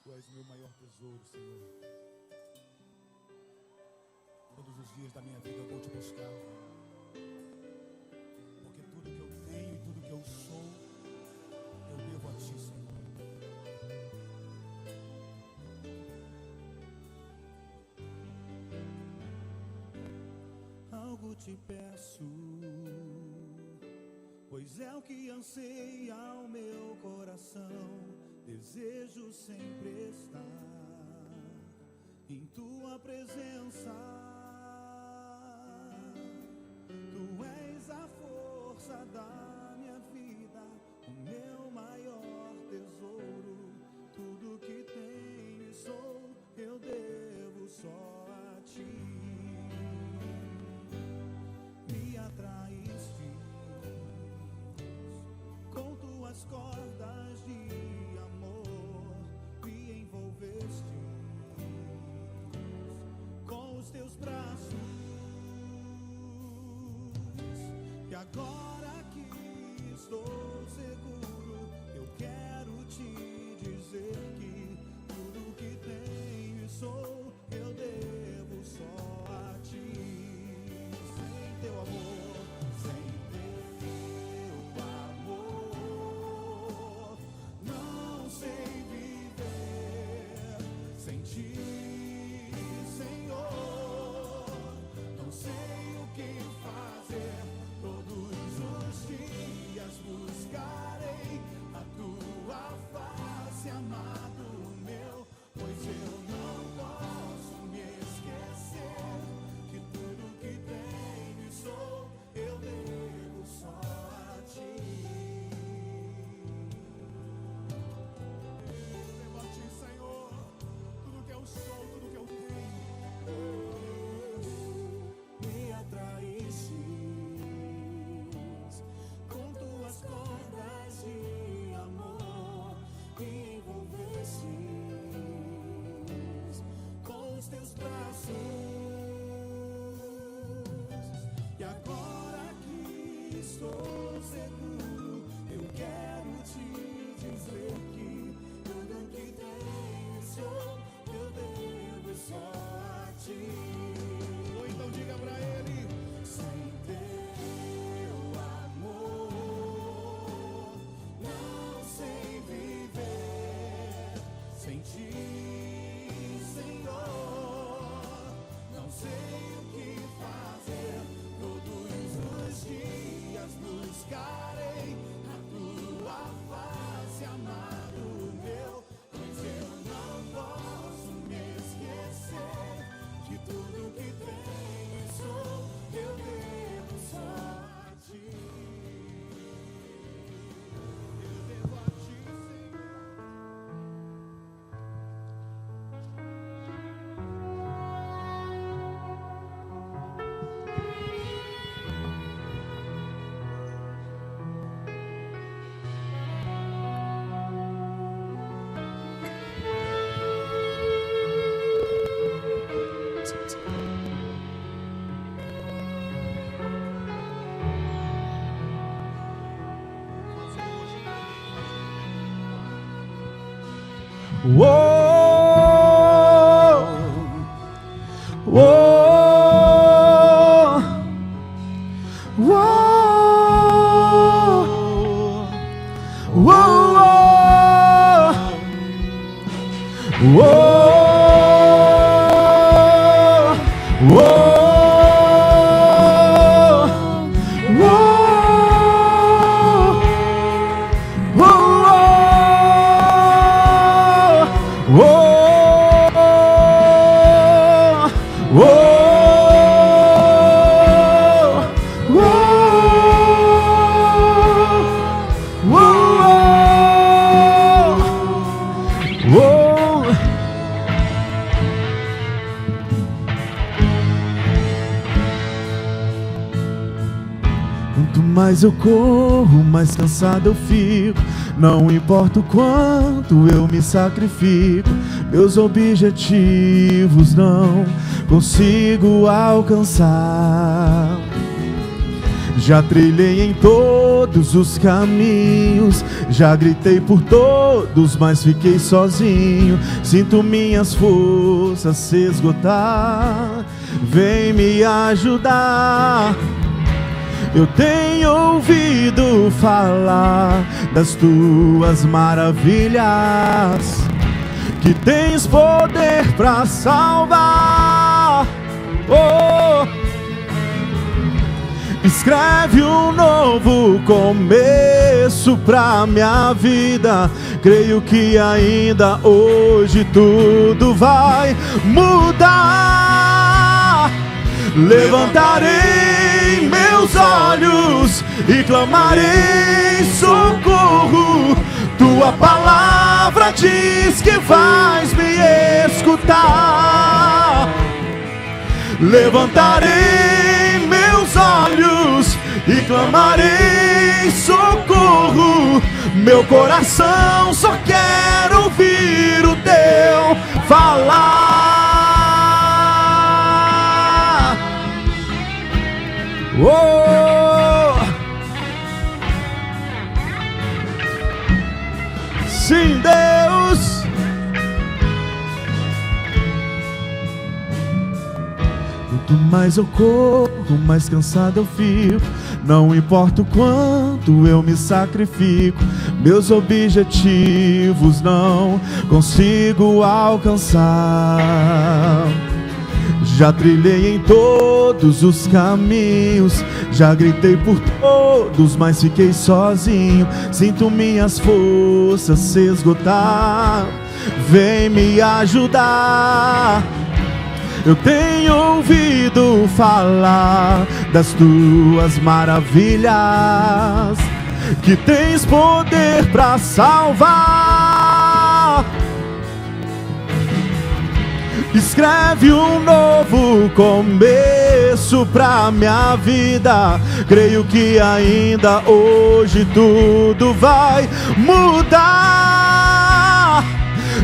Tu és o meu maior tesouro, Senhor. Todos os dias da minha vida eu vou te buscar, porque tudo que eu tenho e tudo que eu sou, eu devo a ti, Senhor. Algo te peço, pois é o que anseia o meu coração. Desejo sempre estar em tua presença. Tu és a força da minha vida, o meu maior tesouro. Tudo que tenho e sou, eu devo só a ti. Me atraíste com tuas cordas de amor, me envolveste com os teus braços. E agora que estou seguro, eu quero te dizer que tudo que tenho e sou, eu devo só a ti. Sem teu amor, sem teu amor, não sei viver. Sem ti, Senhor, não sei o que fazer. Todos os dias buscarei a tua face, amado meu, pois eu não posso me esquecer que tudo que tenho e sou, eu devo só a ti. Eu devo a ti, Senhor, tudo que eu sou, tudo que eu tenho. Me atraíste com tuas cordas de amor, me envolveste com os teus braços. E agora que estou seguro, eu quero te dizer que tudo que tenho sou, eu devo só a ti. Ou então diga pra ele: sem teu amor, não sei viver. Sem ti, Senhor, não sei o que fazer. Todos os dias buscarei a tua face, amado meu, pois eu não posso me esquecer que tudo que tenho e sou, eu devo só a ti. Eu devo a ti, quanto mais eu corro, mais cansado eu fico. Não importa o quanto eu me sacrifico, meus objetivos não consigo alcançar. Já trilhei em todos os caminhos, já gritei por todos, mas fiquei sozinho. Sinto minhas forças se esgotar, vem me ajudar. Eu tenho ouvido falar das tuas maravilhas, que tens poder para salvar. Oh, escreve um novo começo pra minha vida. Creio que ainda hoje tudo vai mudar. Levantarei meus olhos e clamarei socorro. Tua palavra diz que vais me escutar. Levantarei meus olhos e clamarei socorro. Meu coração só quer ouvir o teu falar. Oh, sim, Deus. Quanto mais eu corro, mais cansado eu fico. Não importa o quanto eu me sacrifico, meus objetivos não consigo alcançar. Já trilhei em todos os caminhos, já gritei por todos, mas fiquei sozinho. Sinto minhas forças se esgotar, vem me ajudar. Eu tenho ouvido falar das tuas maravilhas, que tens poder para salvar. Escreve um novo começo pra minha vida. Creio que ainda hoje tudo vai mudar.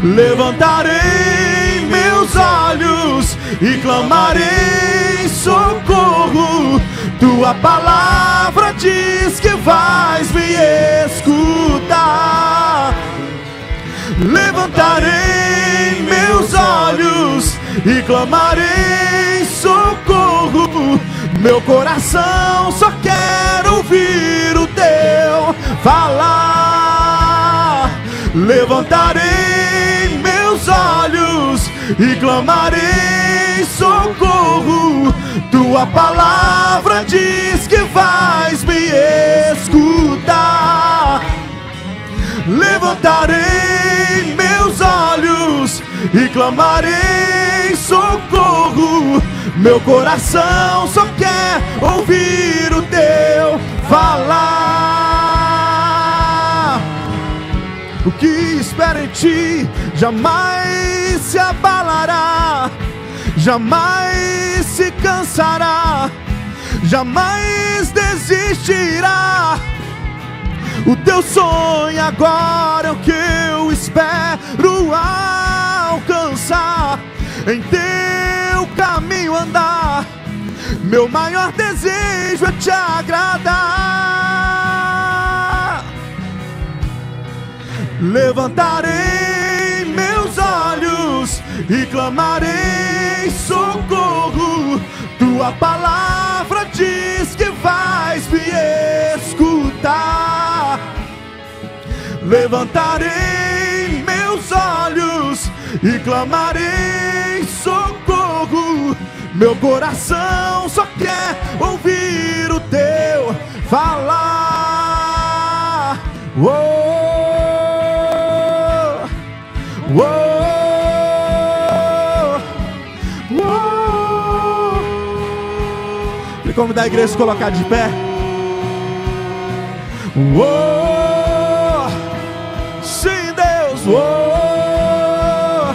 Levantarei meus olhos e clamarei socorro. Tua palavra diz que vais me escutar. Levantarei meus olhos e clamarei socorro. Meu coração só quer ouvir o teu falar. Levantarei meus olhos e clamarei socorro. Tua palavra diz que vais me escutar. Levantarei meus olhos e clamarei socorro. Meu coração só quer ouvir o teu falar. O que espera em ti jamais se abalará, jamais se cansará, jamais desistirá. O teu sonho agora é o que eu espero alcançar. Em teu caminho andar, meu maior desejo é te agradar. Levantarei meus olhos e clamarei socorro. Tua palavra diz que vais me escutar. Levantarei meus olhos e clamarei socorro. Meu coração só quer ouvir o teu falar. Oh, oh. Convidar a igreja a se colocar de pé. Oh, sim, Deus. Oh,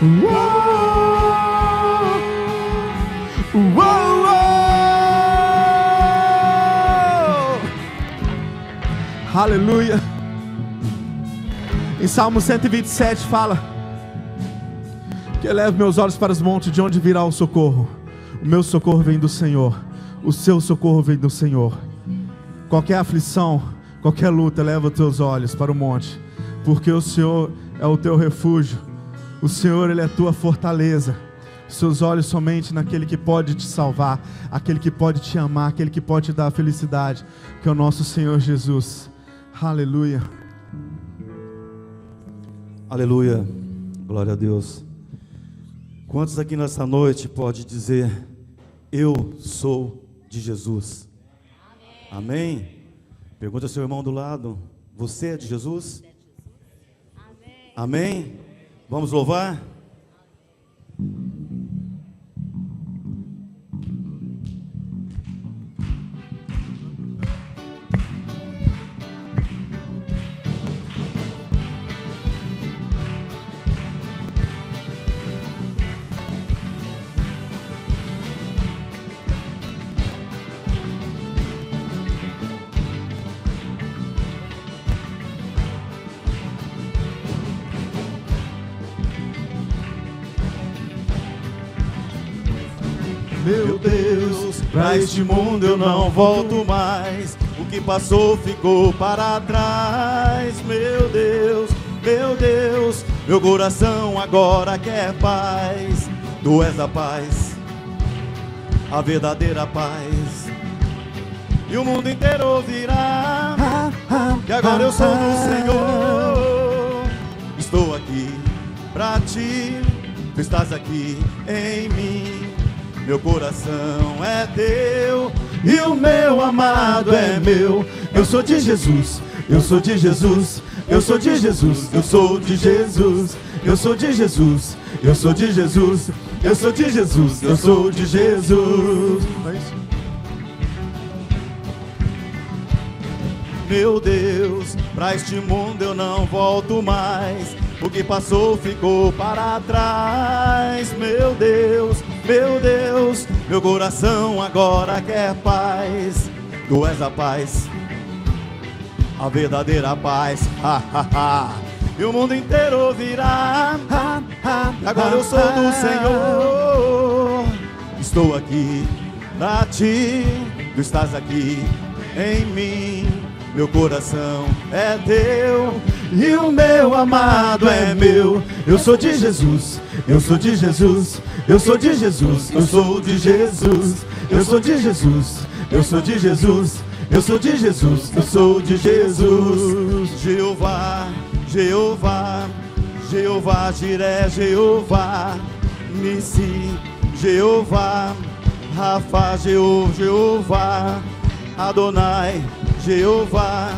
oh, oh, oh. Aleluia. Em Salmo 127 fala que elevo meus olhos para os montes, de onde virá o socorro. O meu socorro vem do Senhor, o seu socorro vem do Senhor. Qualquer aflição, qualquer luta, leva os teus olhos para o monte, porque o Senhor é o teu refúgio. O Senhor, Ele é a tua fortaleza. Seus olhos somente naquele que pode te salvar, aquele que pode te amar, aquele que pode te dar a felicidade, que é o nosso Senhor Jesus. Aleluia. Aleluia. Glória a Deus. Quantos aqui nessa noite pode dizer: eu sou de Jesus? Amém? Pergunta ao seu irmão do lado: você é de Jesus? Amém? Vamos louvar? Meu Deus, pra este mundo eu não volto mais. O que passou ficou para trás. Meu Deus, meu coração agora quer paz. Tu és a paz, a verdadeira paz. E o mundo inteiro ouvirá que agora eu sou do Senhor. Estou aqui pra ti, tu estás aqui em mim. Meu coração é teu e o meu amado é meu. Eu sou de Jesus, eu sou de Jesus, eu sou de Jesus, eu sou de Jesus, eu sou de Jesus, eu sou de Jesus, eu sou de Jesus, eu sou de Jesus. Meu Deus, pra este mundo eu não volto mais. O que passou ficou para trás. Meu Deus, meu coração agora quer paz. Tu és a paz, a verdadeira paz. E o mundo inteiro ouvirá. Agora eu sou do Senhor. Estou aqui pra ti, tu estás aqui em mim. Meu coração é teu e o meu amado é meu. Eu sou de Jesus, eu sou de Jesus, eu sou de Jesus, eu sou de Jesus, eu sou de Jesus, eu sou de Jesus, eu sou de Jesus, eu sou de Jesus. Jeová, Jeová, Jeová Jiré, Jeová Nissi, Jeová Rafa, Jeová Adonai, Jeová.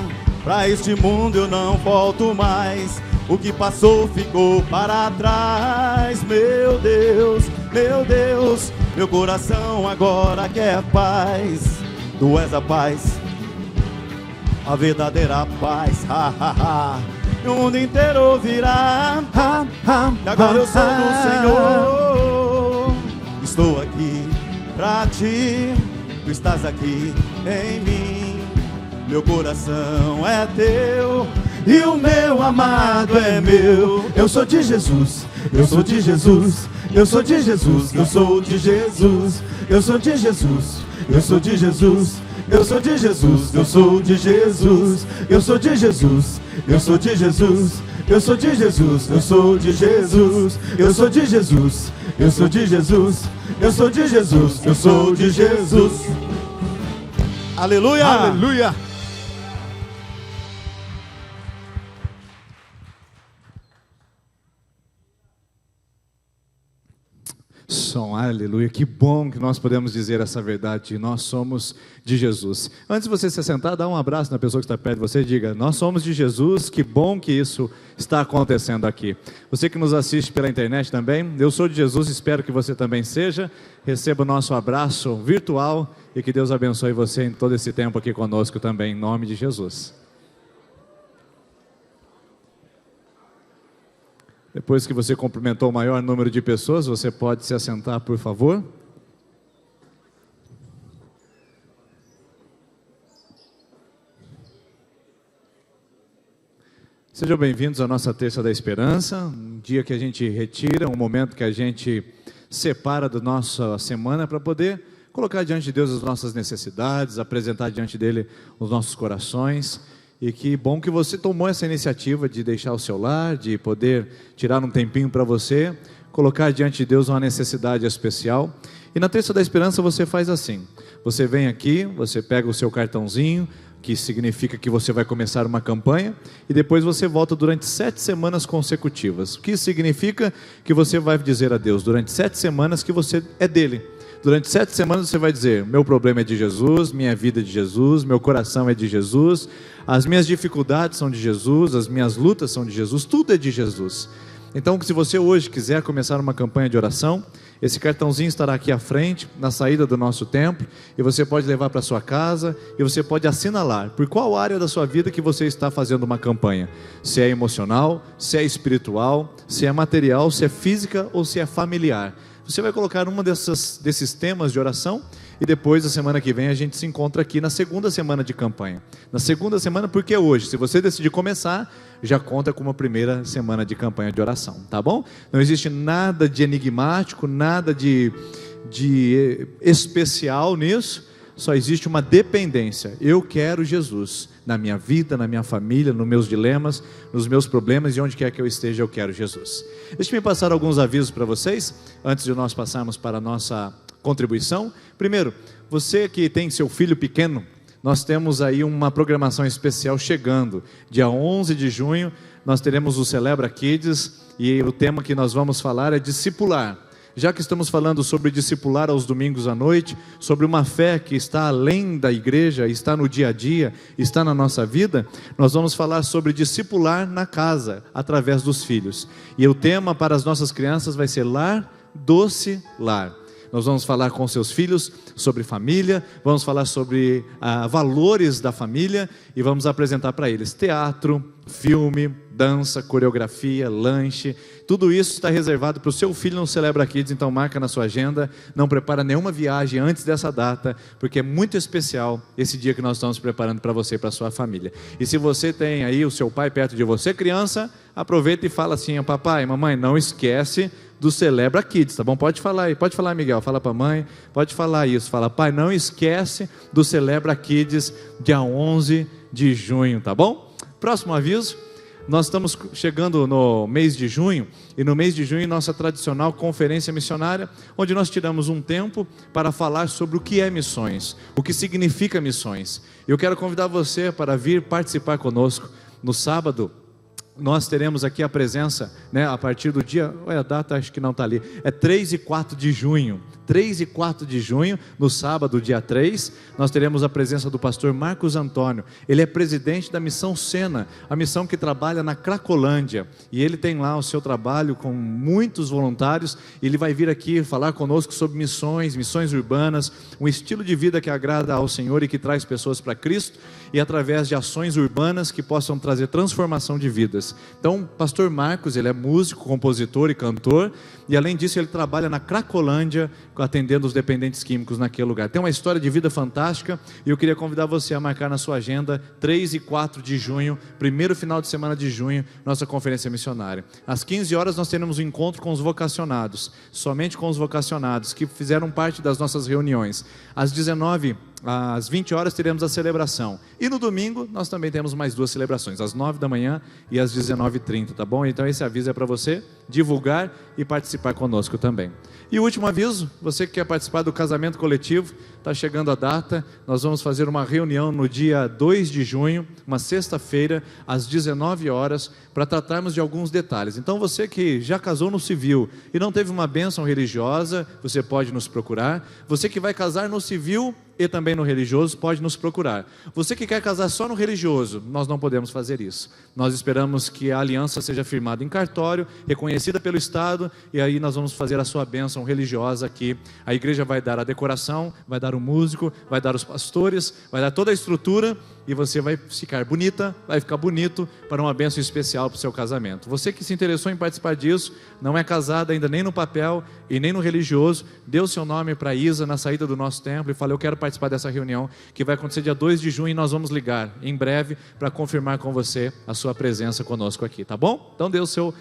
Pra este mundo eu não volto mais. O que passou ficou para trás. Meu Deus, meu coração agora quer paz. Tu és a paz, a verdadeira paz. E o mundo inteiro ouvirá que agora eu sou do Senhor. Estou aqui pra ti, tu estás aqui em mim. Meu coração é teu e o meu amado é meu. Eu sou de Jesus, eu sou de Jesus, eu sou de Jesus, eu sou de Jesus, eu sou de Jesus, eu sou de Jesus, eu sou de Jesus, eu sou de Jesus, eu sou de Jesus, eu sou de Jesus, eu sou de Jesus, eu sou de Jesus, eu sou de Jesus, eu sou de Jesus, eu sou de Jesus, eu sou de Jesus. Aleluia! Aleluia! Som, aleluia, que bom que nós podemos dizer essa verdade, nós somos de Jesus. Antes de você se sentar, dá um abraço na pessoa que está perto de você e diga: nós somos de Jesus, que bom que isso está acontecendo aqui. Você que nos assiste pela internet também, eu sou de Jesus, espero que você também seja. Receba o nosso abraço virtual e que Deus abençoe você em todo esse tempo aqui conosco também, em nome de Jesus. Depois que você cumprimentou o maior número de pessoas, você pode se assentar, por favor. Sejam bem-vindos à nossa Terça da Esperança, um dia que a gente retira, um momento que a gente separa da nossa semana para poder colocar diante de Deus as nossas necessidades, apresentar diante dele os nossos corações. E que bom que você tomou essa iniciativa de deixar o seu lar, de poder tirar um tempinho para você, colocar diante de Deus uma necessidade especial. E na Terça da Esperança você faz assim: você vem aqui, você pega o seu cartãozinho, que significa que você vai começar uma campanha, e depois você volta durante 7 semanas consecutivas. O que significa que você vai dizer a Deus durante 7 semanas que você é dele. Durante 7 semanas você vai dizer: meu problema é de Jesus, minha vida é de Jesus, meu coração é de Jesus, as minhas dificuldades são de Jesus, as minhas lutas são de Jesus, tudo é de Jesus. Então, se você hoje quiser começar uma campanha de oração, esse cartãozinho estará aqui à frente, na saída do nosso templo, e você pode levar para sua casa, e você pode assinalar por qual área da sua vida que você está fazendo uma campanha. Se é emocional, se é espiritual, se é material, se é física ou se é familiar. Você vai colocar uma desses temas de oração, e depois, a semana que vem, a gente se encontra aqui na segunda semana de campanha. Na segunda semana, porque hoje, se você decidir começar, já conta com uma primeira semana de campanha de oração, tá bom? Não existe nada de enigmático, nada de especial nisso, só existe uma dependência. Eu quero Jesus na minha vida, na minha família, nos meus dilemas, nos meus problemas, e onde quer que eu esteja, eu quero Jesus. Deixa-me passar alguns avisos para vocês, antes de nós passarmos para a nossa contribuição. Primeiro, você que tem seu filho pequeno, nós temos aí uma programação especial chegando. Dia 11 de junho, nós teremos o Celebra Kids, e o tema que nós vamos falar é discipular. Já que estamos falando sobre discipular aos domingos à noite, sobre uma fé que está além da igreja, está no dia a dia, está na nossa vida, nós vamos falar sobre discipular na casa, através dos filhos. E o tema para as nossas crianças vai ser Lar, Doce Lar. Nós vamos falar com seus filhos sobre família, vamos falar sobre valores da família, e vamos apresentar para eles teatro, filme, dança, coreografia, lanche. Tudo isso está reservado para o seu filho no Celebra Kids. Então marca na sua agenda, não prepara nenhuma viagem antes dessa data, porque é muito especial esse dia que nós estamos preparando para você e para a sua família. E se você tem aí o seu pai perto de você, criança, aproveita e fala assim: papai, mamãe, não esquece do Celebra Kids, tá bom? Pode falar aí, pode falar, Miguel, fala para a mãe, pode falar isso, fala: pai, não esquece do Celebra Kids, dia 11 de junho, tá bom? Próximo aviso: nós estamos chegando no mês de junho, e no mês de junho nossa tradicional conferência missionária, onde nós tiramos um tempo para falar sobre o que é missões, o que significa missões. Eu quero convidar você para vir participar conosco. No sábado, nós teremos aqui a presença, a partir do dia, a data acho que não está ali, é 3 e 4 de junho, 3 e 4 de junho, no sábado, dia 3, nós teremos a presença do pastor Marcos Antônio. Ele é presidente da Missão Sena, a missão que trabalha na Cracolândia, e ele tem lá o seu trabalho com muitos voluntários, e ele vai vir aqui falar conosco sobre missões urbanas, um estilo de vida que agrada ao Senhor e que traz pessoas para Cristo, e através de ações urbanas que possam trazer transformação de vidas. Então, pastor Marcos, ele é músico, compositor e cantor, e além disso ele trabalha na Cracolândia, atendendo os dependentes químicos naquele lugar. Tem uma história de vida fantástica, e eu queria convidar você a marcar na sua agenda 3 e 4 de junho, primeiro final de semana de junho, nossa conferência missionária. Às 15 horas nós teremos um encontro com os vocacionados, somente com os vocacionados, que fizeram parte das nossas reuniões. Às 20 horas teremos a celebração, e no domingo nós também temos mais 2 celebrações, às 9 da manhã e às 19h30, tá bom? Então esse aviso é para você divulgar e participar conosco também. E o último aviso: você que quer participar do casamento coletivo, está chegando a data, nós vamos fazer uma reunião no dia 2 de junho, uma sexta-feira, às 19 horas, para tratarmos de alguns detalhes. Então você que já casou no civil e não teve uma bênção religiosa, você pode nos procurar. Você que vai casar no civil e também no religioso, pode nos procurar. Você que quer casar só no religioso, nós não podemos fazer isso. Nós esperamos que a aliança seja firmada em cartório, reconhecida pelo Estado, e aí nós vamos fazer a sua bênção religiosa aqui. A igreja vai dar a decoração, vai dar o músico, vai dar os pastores, vai dar toda a estrutura, e você vai ficar bonita, vai ficar bonito para uma bênção especial para o seu casamento. Você que se interessou em participar disso, não é casado ainda nem no papel e nem no religioso, dê o seu nome para a Isa na saída do nosso templo e fala: eu quero participar dessa reunião que vai acontecer dia 2 de junho, e nós vamos ligar em breve para confirmar com você a sua presença conosco aqui, tá bom? Então dê o seu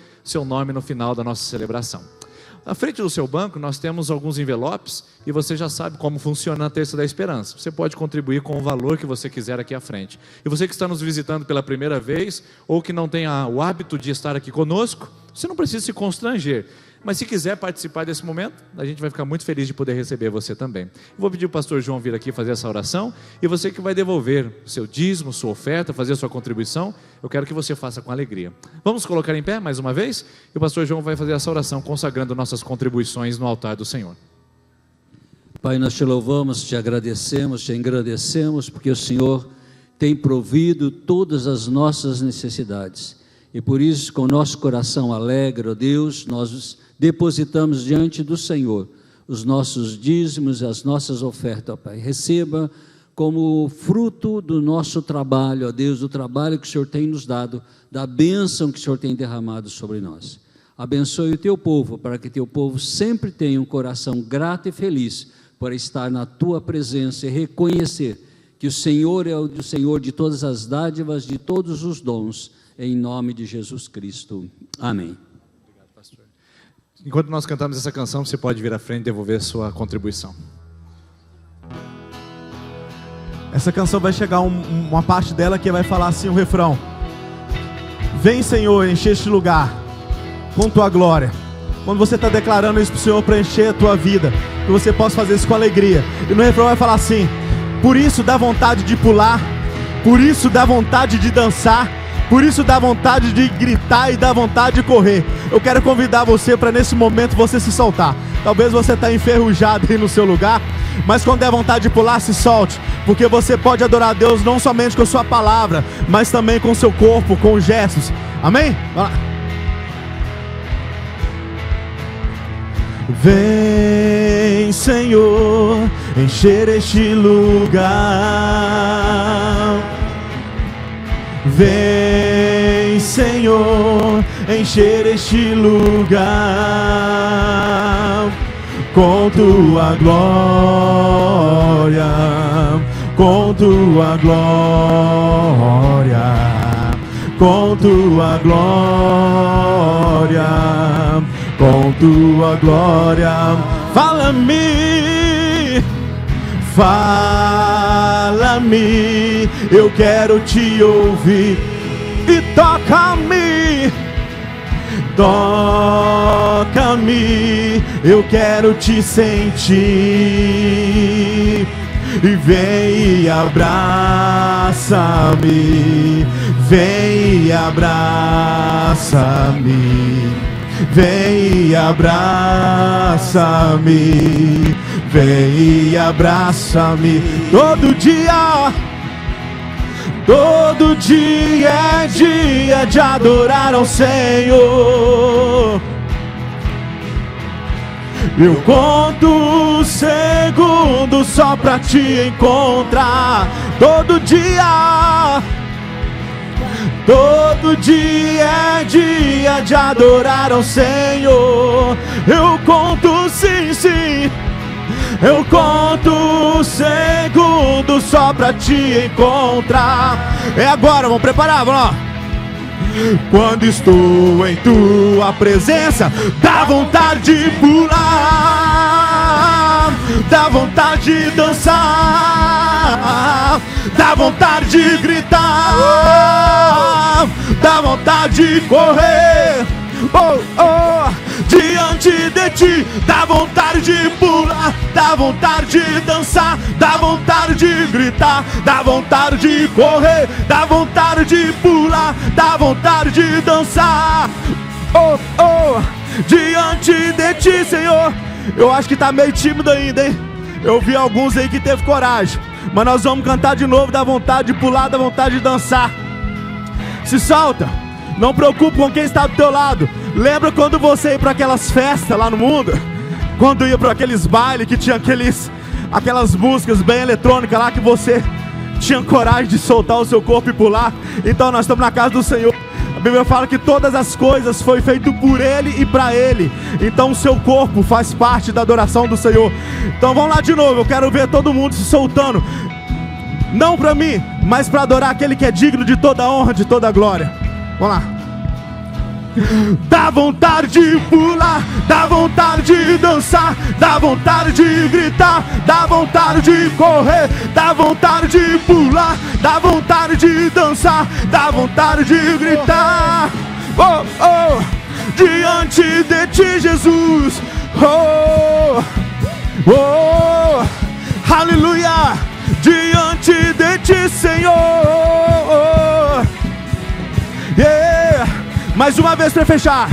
nome no final da nossa celebração. À frente do seu banco nós temos alguns envelopes e você já sabe como funciona a Terça da Esperança. Você pode contribuir com o valor que você quiser aqui à frente. E você que está nos visitando pela primeira vez ou que não tem o hábito de estar aqui conosco, você não precisa se constranger. Mas se quiser participar desse momento, a gente vai ficar muito feliz de poder receber você também. Eu vou pedir o pastor João vir aqui fazer essa oração, e você que vai devolver seu dízimo, sua oferta, fazer a sua contribuição, eu quero que você faça com alegria. Vamos colocar em pé mais uma vez? E o pastor João vai fazer essa oração consagrando nossas contribuições no altar do Senhor. Pai, nós te louvamos, te agradecemos, te engrandecemos, porque o Senhor tem provido todas as nossas necessidades. E por isso, com o nosso coração alegre, ó Deus, nós depositamos diante do Senhor os nossos dízimos e as nossas ofertas, ó Pai. Receba como fruto do nosso trabalho, ó Deus, do trabalho que o Senhor tem nos dado, da bênção que o Senhor tem derramado sobre nós. Abençoe o teu povo, para que teu povo sempre tenha um coração grato e feliz por estar na tua presença e reconhecer que o Senhor é o Senhor de todas as dádivas, de todos os dons, em nome de Jesus Cristo. Amém. Obrigado, pastor. Enquanto nós cantamos essa canção, você pode vir à frente e devolver sua contribuição. Essa canção vai chegar uma parte dela que vai falar assim, o refrão: vem, Senhor, encher este lugar com tua glória. Quando você está declarando isso para o Senhor, para encher a tua vida, que você possa fazer isso com alegria. E no refrão vai falar assim: por isso dá vontade de pular, por isso dá vontade de dançar, por isso dá vontade de gritar e dá vontade de correr. Eu quero convidar você para nesse momento você se soltar. Talvez você está enferrujado aí no seu lugar, mas quando der vontade de pular, se solte, porque você pode adorar a Deus não somente com a sua palavra, mas também com o seu corpo, com os gestos. Amém? Vamos lá. Vem, Senhor, encher este lugar. Vem, Senhor, encher este lugar com tua glória, com tua glória, com tua glória, com tua glória. Fala-me, fala-me, eu quero te ouvir. E toca-me, toca-me, eu quero te sentir. E vem e abraça-me, vem e abraça-me, vem e abraça-me, vem e abraça-me. Todo dia é dia de adorar ao Senhor. Eu conto segundos só pra te encontrar. Todo dia é dia de adorar ao Senhor. Eu conto sim, sim. Eu conto segundos só pra te encontrar. É agora, vamos preparar, vamos lá. Quando estou em tua presença, dá vontade de pular, dá vontade de dançar, dá vontade de gritar, dá vontade de correr. Oh, oh, diante de ti, dá vontade de pular, dá vontade de dançar, dá vontade de gritar, dá vontade de correr, dá vontade de pular, dá vontade de dançar. Oh, oh, diante de ti, Senhor. Eu acho que tá meio tímido ainda, hein? Eu vi alguns aí que teve coragem, mas nós vamos cantar de novo, dá vontade de pular, dá vontade de dançar. Se solta. Não preocupe com quem está do teu lado. Lembra quando você ia para aquelas festas lá no mundo? Quando ia para aqueles bailes que tinha aquelas músicas bem eletrônicas lá, que você tinha coragem de soltar o seu corpo e pular? Então nós estamos na casa do Senhor. A Bíblia fala que todas as coisas foi feito por Ele e para Ele. Então o seu corpo faz parte da adoração do Senhor. Então vamos lá de novo. Eu quero ver todo mundo se soltando. Não para mim, mas para adorar aquele que é digno de toda honra, de toda glória. Vamos lá. Dá vontade de pular, dá vontade de dançar, dá vontade de gritar, dá vontade de correr, dá vontade de pular, dá vontade de dançar, dá vontade de gritar. Oh, oh, diante de ti, Jesus. Oh, oh, aleluia, diante de ti, Senhor. Yeah. Mais uma vez para fechar.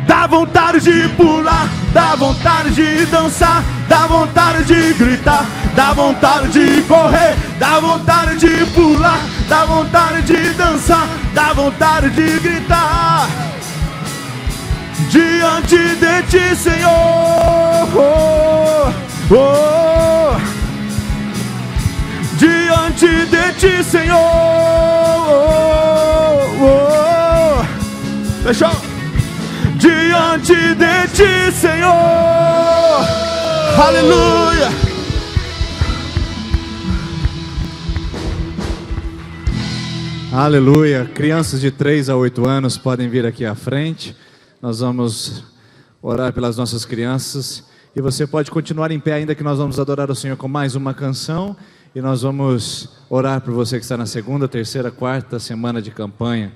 Dá vontade de pular, dá vontade de dançar, dá vontade de gritar, dá vontade de correr, dá vontade de pular, dá vontade de dançar, dá vontade de gritar. Diante de ti, Senhor. Oh, oh. Diante de ti, Senhor. Oh, oh. Fechou? Diante de ti, Senhor. Aleluia. Aleluia. Crianças de 3 a 8 anos podem vir aqui à frente. Nós vamos orar pelas nossas crianças. E você pode continuar em pé, ainda que nós vamos adorar o Senhor com mais uma canção. E nós vamos orar por você que está na segunda, terceira, quarta semana de campanha.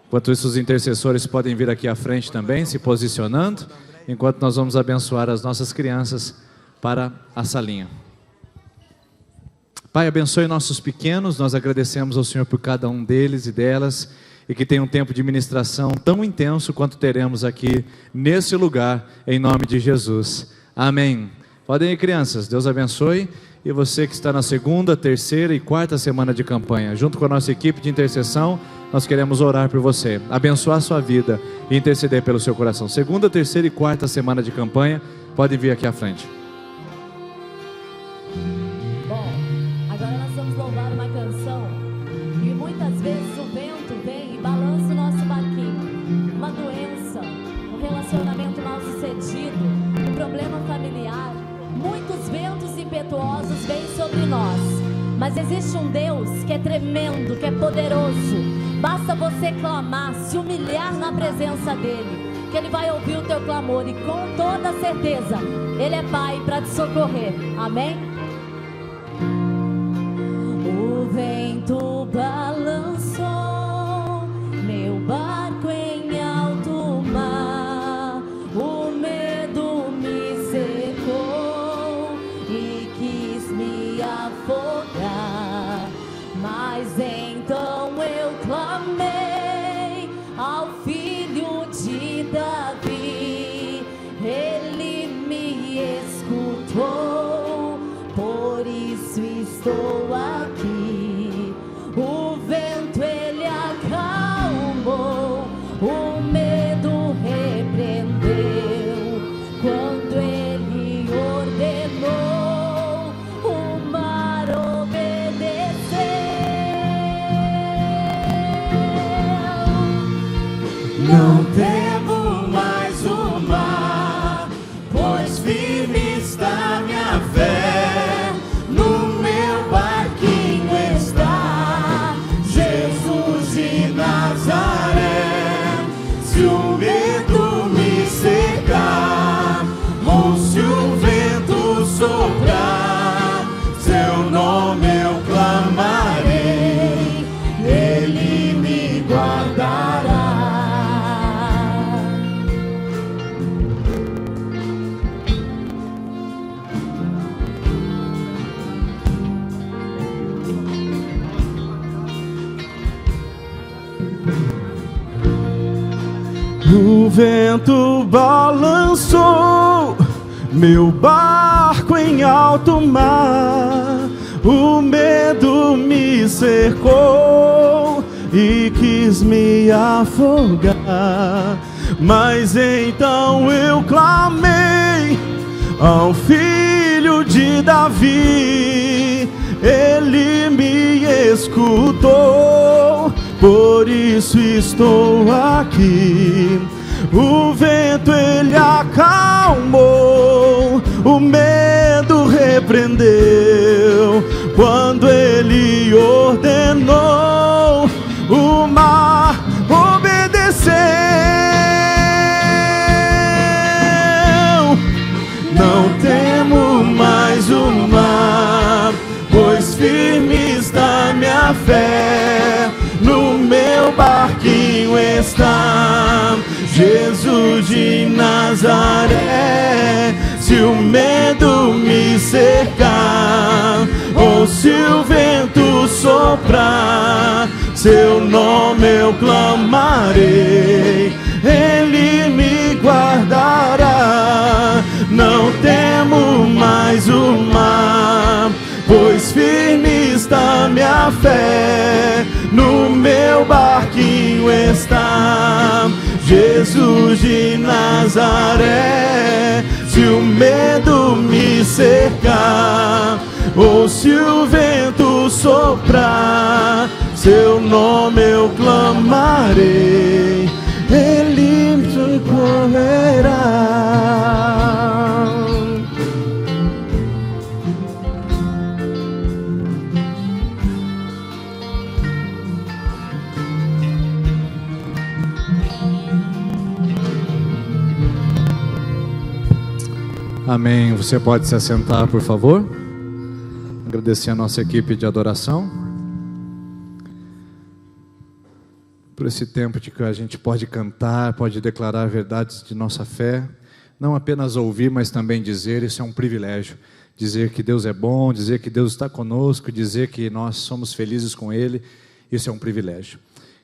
Enquanto isso, os intercessores podem vir aqui à frente também, se posicionando, enquanto nós vamos abençoar as nossas crianças para a salinha. Pai, abençoe nossos pequenos, nós agradecemos ao Senhor por cada um deles e delas, e que tenha um tempo de ministração tão intenso quanto teremos aqui nesse lugar, em nome de Jesus. Amém. Podem ir, crianças, Deus abençoe. E você que está na segunda, terceira e quarta semana de campanha, junto com a nossa equipe de intercessão, nós queremos orar por você, abençoar a sua vida e interceder pelo seu coração. Segunda, terceira e quarta semana de campanha, podem vir aqui à frente. Bom, agora nós vamos louvar uma canção. E muitas vezes o vento vem e balança o nosso barquinho. Uma doença, um relacionamento mal sucedido, um problema familiar. Muitos ventos impetuosos vêm sobre nós, mas existe um Deus que é tremendo, que é poderoso. Basta você clamar, se humilhar na presença dEle, que Ele vai ouvir o teu clamor e com toda certeza Ele é Pai para te socorrer. Amém? O vento balançou meu barco em alto mar, o medo me cercou e quis me afogar, mas então eu clamei ao Filho de Davi, Ele me escutou, por isso estou aqui. O vento ele acalmou, o medo repreendeu, quando ele ordenou, o mar obedeceu. Não temo mais o mar, pois firme está minha fé. No meu barquinho está Jesus de Nazaré. Se o medo me cercar, ou se o vento soprar, seu nome eu clamarei, Ele me guardará. O vento balançou meu barco em alto mar, o medo me cercou e quis me afogar, mas então eu clamei ao Filho de Davi, Ele me escutou, por isso estou aqui. O vento ele acalmou, o medo repreendeu, quando ele ordenou, o mar obedeceu. está, Jesus de Nazaré. Se o medo me cercar, ou se o vento soprar, seu nome eu clamarei, Ele me guardará. Não temo mais o mar, pois firme está minha fé, no meu barquinho está Jesus de Nazaré. Se o medo me cercar, ou se o vento soprar, seu nome eu clamarei, Ele me socorrerá. Amém. Você pode se assentar, por favor. Agradecer a nossa equipe de adoração por esse tempo de que a gente pode cantar, pode declarar verdades de nossa fé, não apenas ouvir, mas também dizer. Isso é um privilégio, dizer que Deus é bom, dizer que Deus está conosco, dizer que nós somos felizes com Ele. Isso é um privilégio.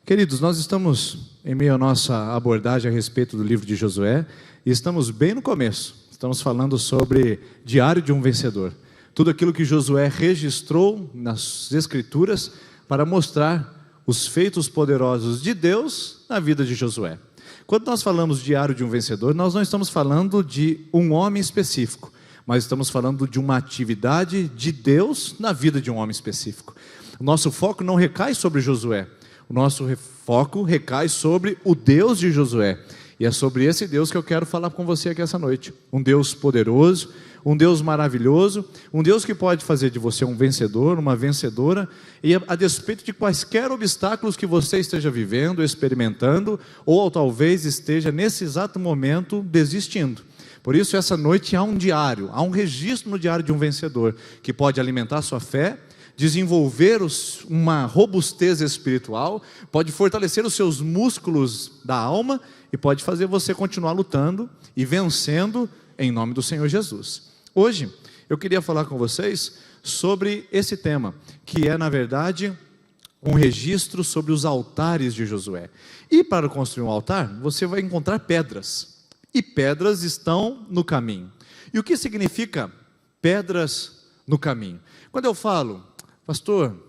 Queridos, nós estamos em meio à nossa abordagem a respeito do livro de Josué, e estamos bem no começo. Estamos falando sobre Diário de um Vencedor. Tudo aquilo que Josué registrou nas Escrituras para mostrar os feitos poderosos de Deus na vida de Josué. Quando nós falamos Diário de um Vencedor, nós não estamos falando de um homem específico, mas estamos falando de uma atividade de Deus na vida de um homem específico. O nosso foco não recai sobre Josué, o nosso foco recai sobre o Deus de Josué. E é sobre esse Deus que eu quero falar com você aqui essa noite. Um Deus poderoso, um Deus maravilhoso, um Deus que pode fazer de você um vencedor, uma vencedora, e a despeito de quaisquer obstáculos que você esteja vivendo, experimentando, ou talvez esteja nesse exato momento desistindo. Por isso essa noite há um diário, há um registro no Diário de um Vencedor, que pode alimentar a sua fé, desenvolver uma robustez espiritual, pode fortalecer os seus músculos da alma, e pode fazer você continuar lutando e vencendo em nome do Senhor Jesus. Hoje eu queria falar com vocês sobre esse tema, que é na verdade um registro sobre os altares de Josué. E para construir um altar, você vai encontrar pedras, e pedras estão no caminho. E o que significa pedras no caminho? Quando eu falo, pastor,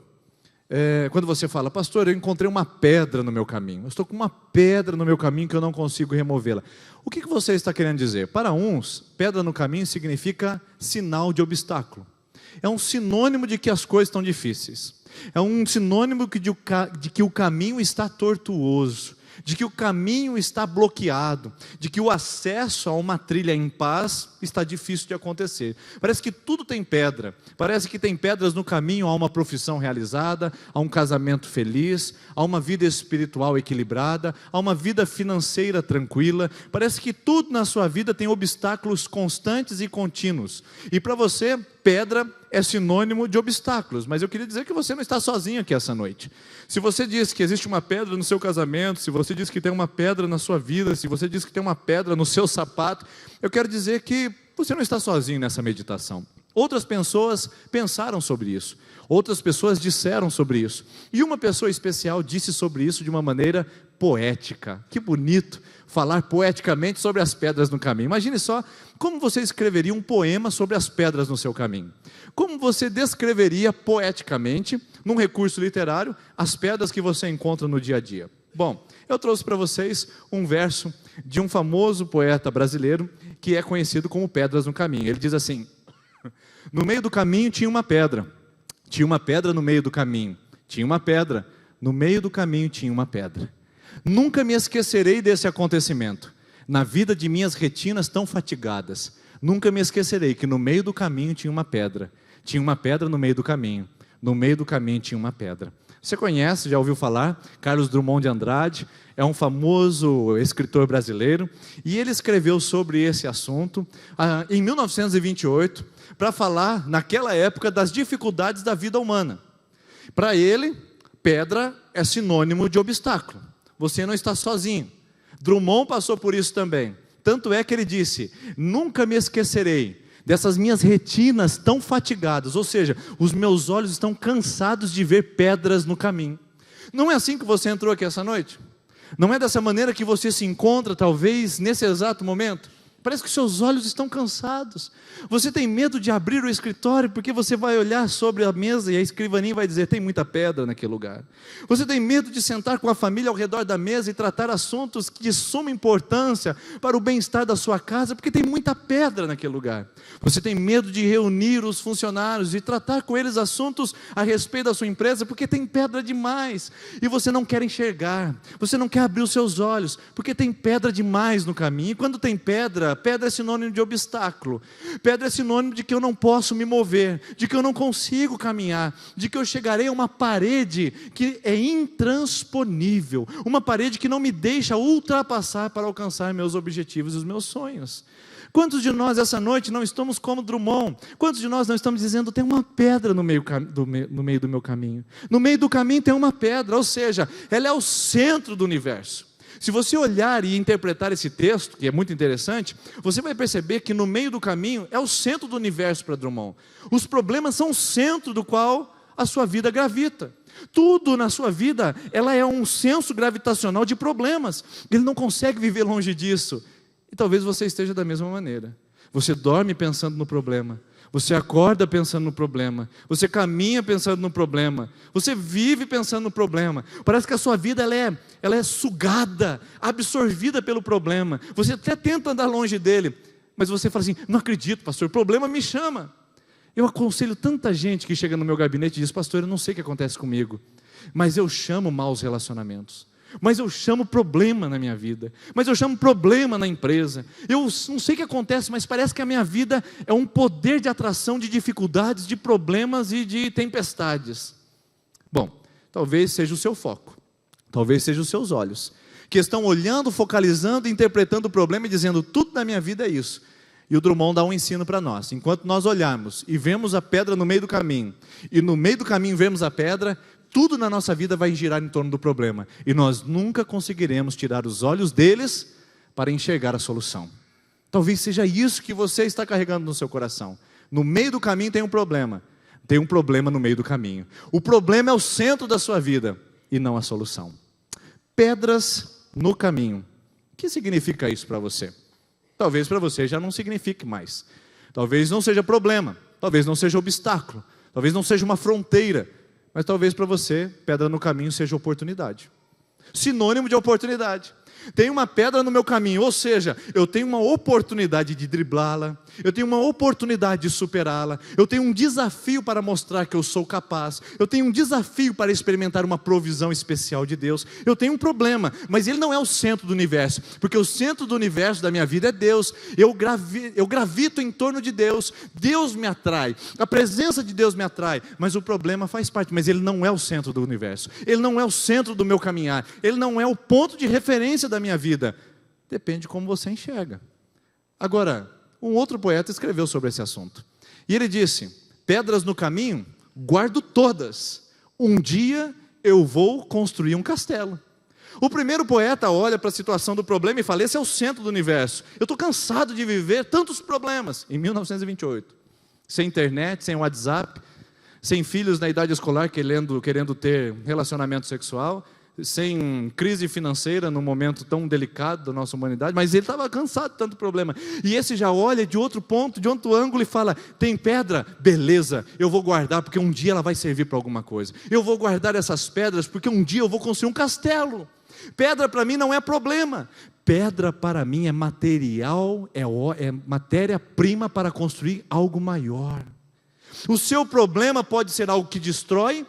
quando você fala, pastor, eu encontrei uma pedra no meu caminho, eu estou com uma pedra no meu caminho que eu não consigo removê-la. O que você está querendo dizer? Para uns, pedra no caminho significa sinal de obstáculo. É um sinônimo de que as coisas estão difíceis. É um sinônimo de que o caminho está tortuoso, de que o caminho está bloqueado, de que o acesso a uma trilha em paz está difícil de acontecer. Parece que tudo tem pedra, parece que tem pedras no caminho a uma profissão realizada, a um casamento feliz, a uma vida espiritual equilibrada, a uma vida financeira tranquila. Parece que tudo na sua vida tem obstáculos constantes e contínuos. E para você, pedra é sinônimo de obstáculos, mas eu queria dizer que você não está sozinho aqui essa noite. Se você diz que existe uma pedra no seu casamento, se você diz que tem uma pedra na sua vida, se você diz que tem uma pedra no seu sapato, eu quero dizer que você não está sozinho nessa meditação. Outras pessoas pensaram sobre isso, outras pessoas disseram sobre isso, e uma pessoa especial disse sobre isso de uma maneira poética. Que bonito falar poeticamente sobre as pedras no caminho. Imagine só como você escreveria um poema sobre as pedras no seu caminho. Como você descreveria poeticamente, num recurso literário, as pedras que você encontra no dia a dia. Bom, eu trouxe para vocês um verso de um famoso poeta brasileiro que é conhecido como Pedras no Caminho. Ele diz assim: no meio do caminho tinha uma pedra no meio do caminho, tinha uma pedra, no meio do caminho tinha uma pedra. Nunca me esquecerei desse acontecimento, na vida de minhas retinas tão fatigadas. Nunca me esquecerei que no meio do caminho tinha uma pedra no meio do caminho tinha uma pedra. Você conhece, já ouviu falar, Carlos Drummond de Andrade, é um famoso escritor brasileiro, e ele escreveu sobre esse assunto em 1928, para falar, naquela época, das dificuldades da vida humana. Para ele, pedra é sinônimo de obstáculo. você não está sozinho. Drummond passou por isso também. Tanto é que ele disse: nunca me esquecerei dessas minhas retinas tão fatigadas, ou seja, os meus olhos estão cansados de ver pedras no caminho. Não é assim que você entrou aqui essa noite? Não é dessa maneira que você se encontra, talvez, nesse exato momento? Parece que seus olhos estão cansados. Você tem medo de abrir o escritório porque você vai olhar sobre a mesa e a escrivaninha vai dizer: tem muita pedra naquele lugar. Você tem medo de sentar com a família ao redor da mesa e tratar assuntos de suma importância para o bem-estar da sua casa porque tem muita pedra naquele lugar. Você tem medo de reunir os funcionários e tratar com eles assuntos a respeito da sua empresa porque tem pedra demais. E você não quer enxergar, você não quer abrir os seus olhos porque tem pedra demais no caminho. E quando tem pedra é sinônimo de obstáculo. Pedra é sinônimo de que eu não posso me mover, de que eu não consigo caminhar, de que eu chegarei a uma parede que é intransponível, uma parede que não me deixa ultrapassar para alcançar meus objetivos e os meus sonhos. Quantos de nós essa noite não estamos como Drummond? Quantos de nós não estamos dizendo: tem uma pedra no meio do meu caminho? No meio do caminho tem uma pedra, ou seja, ela é o centro do universo. Se você olhar e interpretar esse texto, que é muito interessante, você vai perceber que no meio do caminho é o centro do universo para Drummond. Os problemas são o centro do qual a sua vida gravita. Tudo na sua vida, ela é um senso gravitacional de problemas. Ele não consegue viver longe disso. E talvez você esteja da mesma maneira. Você dorme pensando no problema. Você acorda pensando no problema, você caminha pensando no problema, você vive pensando no problema. Parece que a sua vida ela é sugada, absorvida pelo problema. Você até tenta andar longe dele, mas você fala assim: não acredito, pastor, o problema me chama. Eu aconselho tanta gente que chega no meu gabinete e diz: pastor, eu não sei o que acontece comigo, mas eu chamo maus relacionamentos. Mas eu chamo problema na minha vida, mas eu chamo problema na empresa. Eu não sei o que acontece, mas parece que a minha vida é um poder de atração de dificuldades, de problemas e de tempestades. Bom, talvez seja o seu foco, talvez seja os seus olhos, que estão olhando, focalizando, interpretando o problema e dizendo: tudo na minha vida é isso. E o Drummond dá um ensino para nós: enquanto nós olharmos e vemos a pedra no meio do caminho, e no meio do caminho vemos a pedra, tudo na nossa vida vai girar em torno do problema, e nós nunca conseguiremos tirar os olhos deles para enxergar a solução. Talvez seja isso que você está carregando no seu coração. No meio do caminho tem um problema no meio do caminho. O problema é o centro da sua vida e não a solução. Pedras no caminho. O que significa isso para você? Talvez para você já não signifique mais. Talvez não seja problema, talvez não seja obstáculo, talvez não seja uma fronteira. Mas talvez para você, pedra no caminho seja oportunidade. Sinônimo de oportunidade. Tem uma pedra no meu caminho, ou seja, eu tenho uma oportunidade de driblá-la, eu tenho uma oportunidade de superá-la, eu tenho um desafio para mostrar que eu sou capaz, eu tenho um desafio para experimentar uma provisão especial de Deus. Eu tenho um problema, mas ele não é o centro do universo, porque o centro do universo da minha vida é Deus. Eu gravito em torno de Deus, Deus me atrai, a presença de Deus me atrai, mas o problema faz parte, mas ele não é o centro do universo, ele não é o centro do meu caminhar, ele não é o ponto de referência da minha vida. Depende de como você enxerga. Agora, um outro poeta escreveu sobre esse assunto, e ele disse: pedras no caminho, guardo todas, um dia eu vou construir um castelo. O primeiro poeta olha para a situação do problema e fala: esse é o centro do universo, eu estou cansado de viver tantos problemas. Em 1928, sem internet, sem WhatsApp, sem filhos na idade escolar querendo ter relacionamento sexual, sem crise financeira num momento tão delicado da nossa humanidade, mas ele estava cansado de tanto problema. E esse já olha de outro ponto, de outro ângulo e fala: tem pedra? Beleza, eu vou guardar porque um dia ela vai servir para alguma coisa. Eu vou guardar essas pedras porque um dia eu vou construir um castelo. Pedra para mim não é problema. Pedra para mim é material, é matéria-prima para construir algo maior. O seu problema pode ser algo que destrói,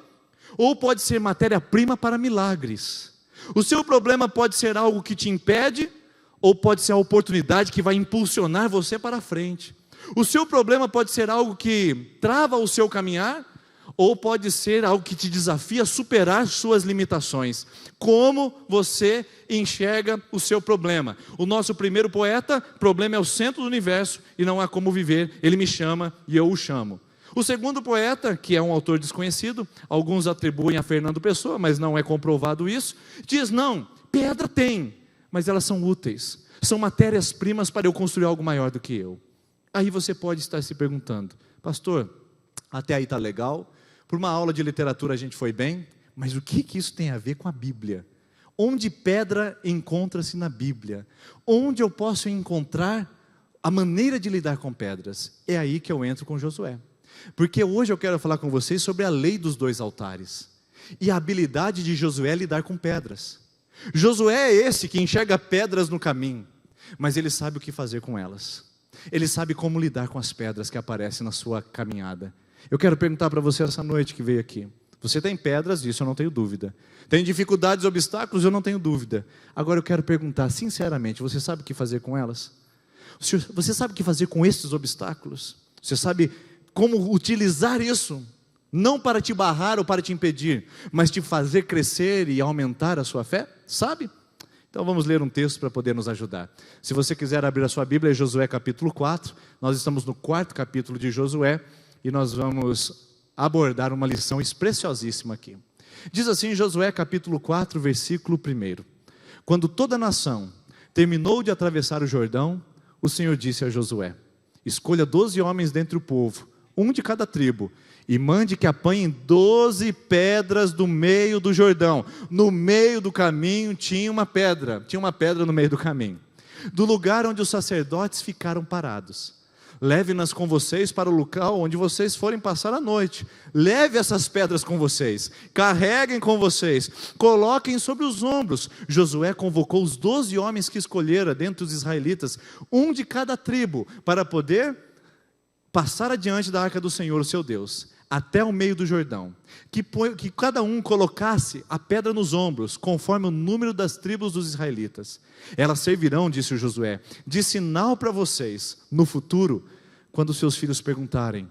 ou pode ser matéria-prima para milagres. O seu problema pode ser algo que te impede, ou pode ser a oportunidade que vai impulsionar você para frente. O seu problema pode ser algo que trava o seu caminhar, ou pode ser algo que te desafia a superar suas limitações. Como você enxerga o seu problema? O nosso primeiro poeta: problema é o centro do universo e não há como viver, ele me chama e eu o chamo. O segundo poeta, que é um autor desconhecido, alguns atribuem a Fernando Pessoa, mas não é comprovado isso, diz: não, pedra tem, mas elas são úteis, são matérias-primas para eu construir algo maior do que eu. Aí você pode estar se perguntando: pastor, até aí está legal, por uma aula de literatura a gente foi bem, mas o que isso tem a ver com a Bíblia? Onde pedra encontra-se na Bíblia? Onde eu posso encontrar a maneira de lidar com pedras? É aí que eu entro com Josué, porque hoje eu quero falar com vocês sobre a lei dos 2 altares, e a habilidade de Josué lidar com pedras. Josué é esse que enxerga pedras no caminho, mas ele sabe o que fazer com elas. Ele sabe como lidar com as pedras que aparecem na sua caminhada. Eu quero perguntar para você essa noite que veio aqui. Você tem pedras, disso eu não tenho dúvida. Tem dificuldades, obstáculos, eu não tenho dúvida. Agora eu quero perguntar sinceramente, você sabe o que fazer com elas? Você sabe o que fazer com esses obstáculos? Você sabe como utilizar isso? Não para te barrar ou para te impedir, mas te fazer crescer e aumentar a sua fé? Sabe? Então vamos ler um texto para poder nos ajudar. Se você quiser abrir a sua Bíblia, é Josué capítulo 4. Nós estamos no 4º capítulo de Josué e nós vamos abordar uma lição preciosíssima aqui. Diz assim Josué capítulo 4, versículo 1. Quando toda a nação terminou de atravessar o Jordão, o Senhor disse a Josué: escolha 12 homens dentre o povo, um de cada tribo, e mande que apanhem 12 pedras do meio do Jordão. No meio do caminho tinha uma pedra no meio do caminho, do lugar onde os sacerdotes ficaram parados. Leve-nas com vocês para o local onde vocês forem passar a noite. Leve essas pedras com vocês, carreguem com vocês, coloquem sobre os ombros. Josué convocou os 12 homens que escolhera dentre os israelitas, um de cada tribo, para poder passar adiante da arca do Senhor, o seu Deus, até o meio do Jordão, que cada um colocasse a pedra nos ombros, conforme o número das tribos dos israelitas. Elas servirão, disse o Josué, de sinal para vocês, no futuro, quando seus filhos perguntarem: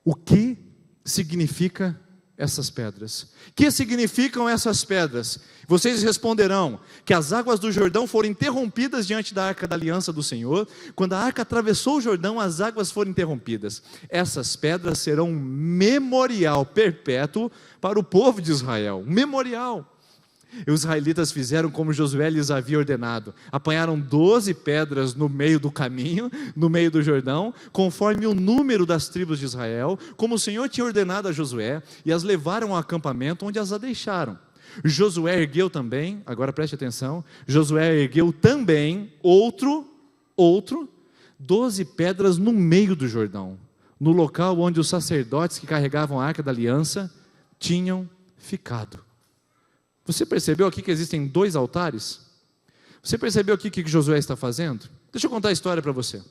o que significa essas pedras? Que significam essas pedras? Vocês responderão que as águas do Jordão foram interrompidas diante da arca da aliança do Senhor. Quando a arca atravessou o Jordão, as águas foram interrompidas. Essas pedras serão um memorial perpétuo para o povo de Israel. Um memorial. E os israelitas fizeram como Josué lhes havia ordenado. Apanharam 12 pedras no meio do caminho, no meio do Jordão, conforme o número das tribos de Israel, como o Senhor tinha ordenado a Josué, e as levaram ao acampamento onde as deixaram. Josué ergueu também, agora preste atenção, Josué ergueu também outro 12 pedras no meio do Jordão, no local onde os sacerdotes que carregavam a arca da aliança tinham ficado. Você percebeu aqui que existem 2 altares? Você percebeu aqui o que Josué está fazendo? Deixa eu contar a história para você.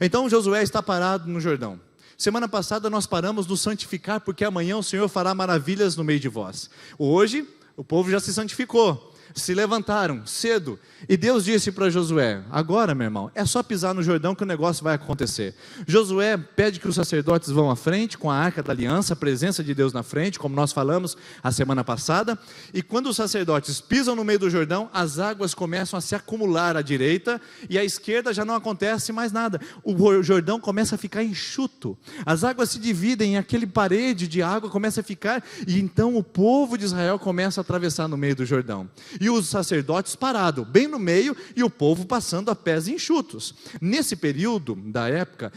Então Josué está parado no Jordão. Semana passada nós paramos no santificar, porque amanhã o Senhor fará maravilhas no meio de vós. Hoje o povo já se santificou, se levantaram cedo, e Deus disse para Josué: agora, meu irmão, é só pisar no Jordão que o negócio vai acontecer. Josué pede que os sacerdotes vão à frente com a arca da aliança, a presença de Deus na frente, como nós falamos a semana passada, e quando os sacerdotes pisam no meio do Jordão, as águas começam a se acumular à direita, e à esquerda já não acontece mais nada. O Jordão começa a ficar enxuto, as águas se dividem, aquele parede de água começa a ficar, e então o povo de Israel começa a atravessar no meio do Jordão, e os sacerdotes parados, bem no meio, e o povo passando a pés enxutos. Nesse período da época,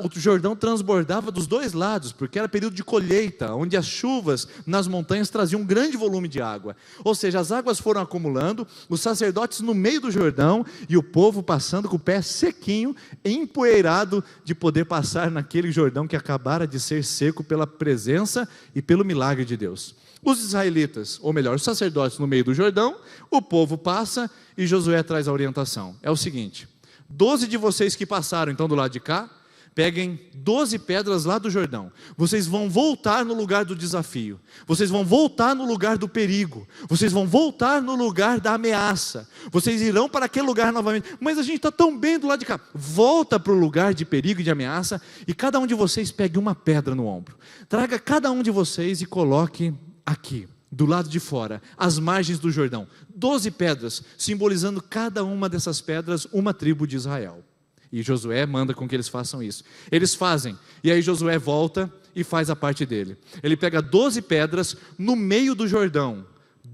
o Jordão transbordava dos 2 lados, porque era período de colheita, onde as chuvas nas montanhas traziam um grande volume de água. Ou seja, as águas foram acumulando, os sacerdotes no meio do Jordão, e o povo passando com o pé sequinho, empoeirado, de poder passar naquele Jordão que acabara de ser seco pela presença e pelo milagre de Deus. Os israelitas, ou melhor, os sacerdotes no meio do Jordão, o povo passa e Josué traz a orientação. É o seguinte: 12 de vocês que passaram então do lado de cá, peguem 12 pedras lá do Jordão. Vocês vão voltar no lugar do desafio. Vocês vão voltar no lugar do perigo. Vocês vão voltar no lugar da ameaça. Vocês irão para aquele lugar novamente. Mas a gente está tão bem do lado de cá. Volta para o lugar de perigo e de ameaça, e cada um de vocês pegue uma pedra no ombro. Traga cada um de vocês e coloque aqui, do lado de fora, às margens do Jordão, 12 pedras, simbolizando cada uma dessas pedras uma tribo de Israel. E Josué manda com que eles façam isso. Eles fazem, e aí Josué volta e faz a parte dele. Ele pega 12 pedras no meio do Jordão,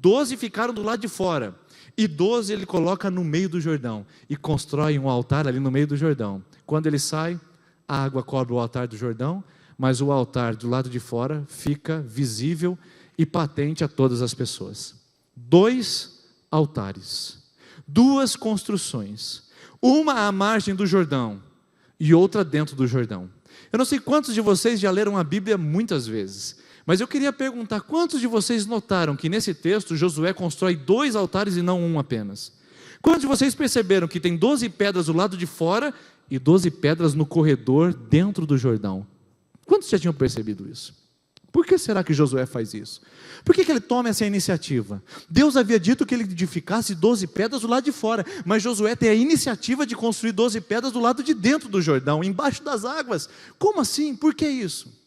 12 ficaram do lado de fora, e 12 ele coloca no meio do Jordão, e constrói um altar ali no meio do Jordão. Quando ele sai, a água cobre o altar do Jordão, mas o altar do lado de fora fica visível e patente a todas as pessoas. 2 altares, 2 construções, uma à margem do Jordão e outra dentro do Jordão. Eu não sei quantos de vocês já leram a Bíblia muitas vezes, mas eu queria perguntar, quantos de vocês notaram que nesse texto Josué constrói 2 altares e não um apenas? Quantos de vocês perceberam que tem 12 pedras do lado de fora e 12 pedras no corredor dentro do Jordão? Quantos já tinham percebido isso? Por que será que Josué faz isso? Por que ele toma essa iniciativa? Deus havia dito que ele edificasse 12 pedras do lado de fora, mas Josué tem a iniciativa de construir 12 pedras do lado de dentro do Jordão, embaixo das águas. Como assim? Por que isso?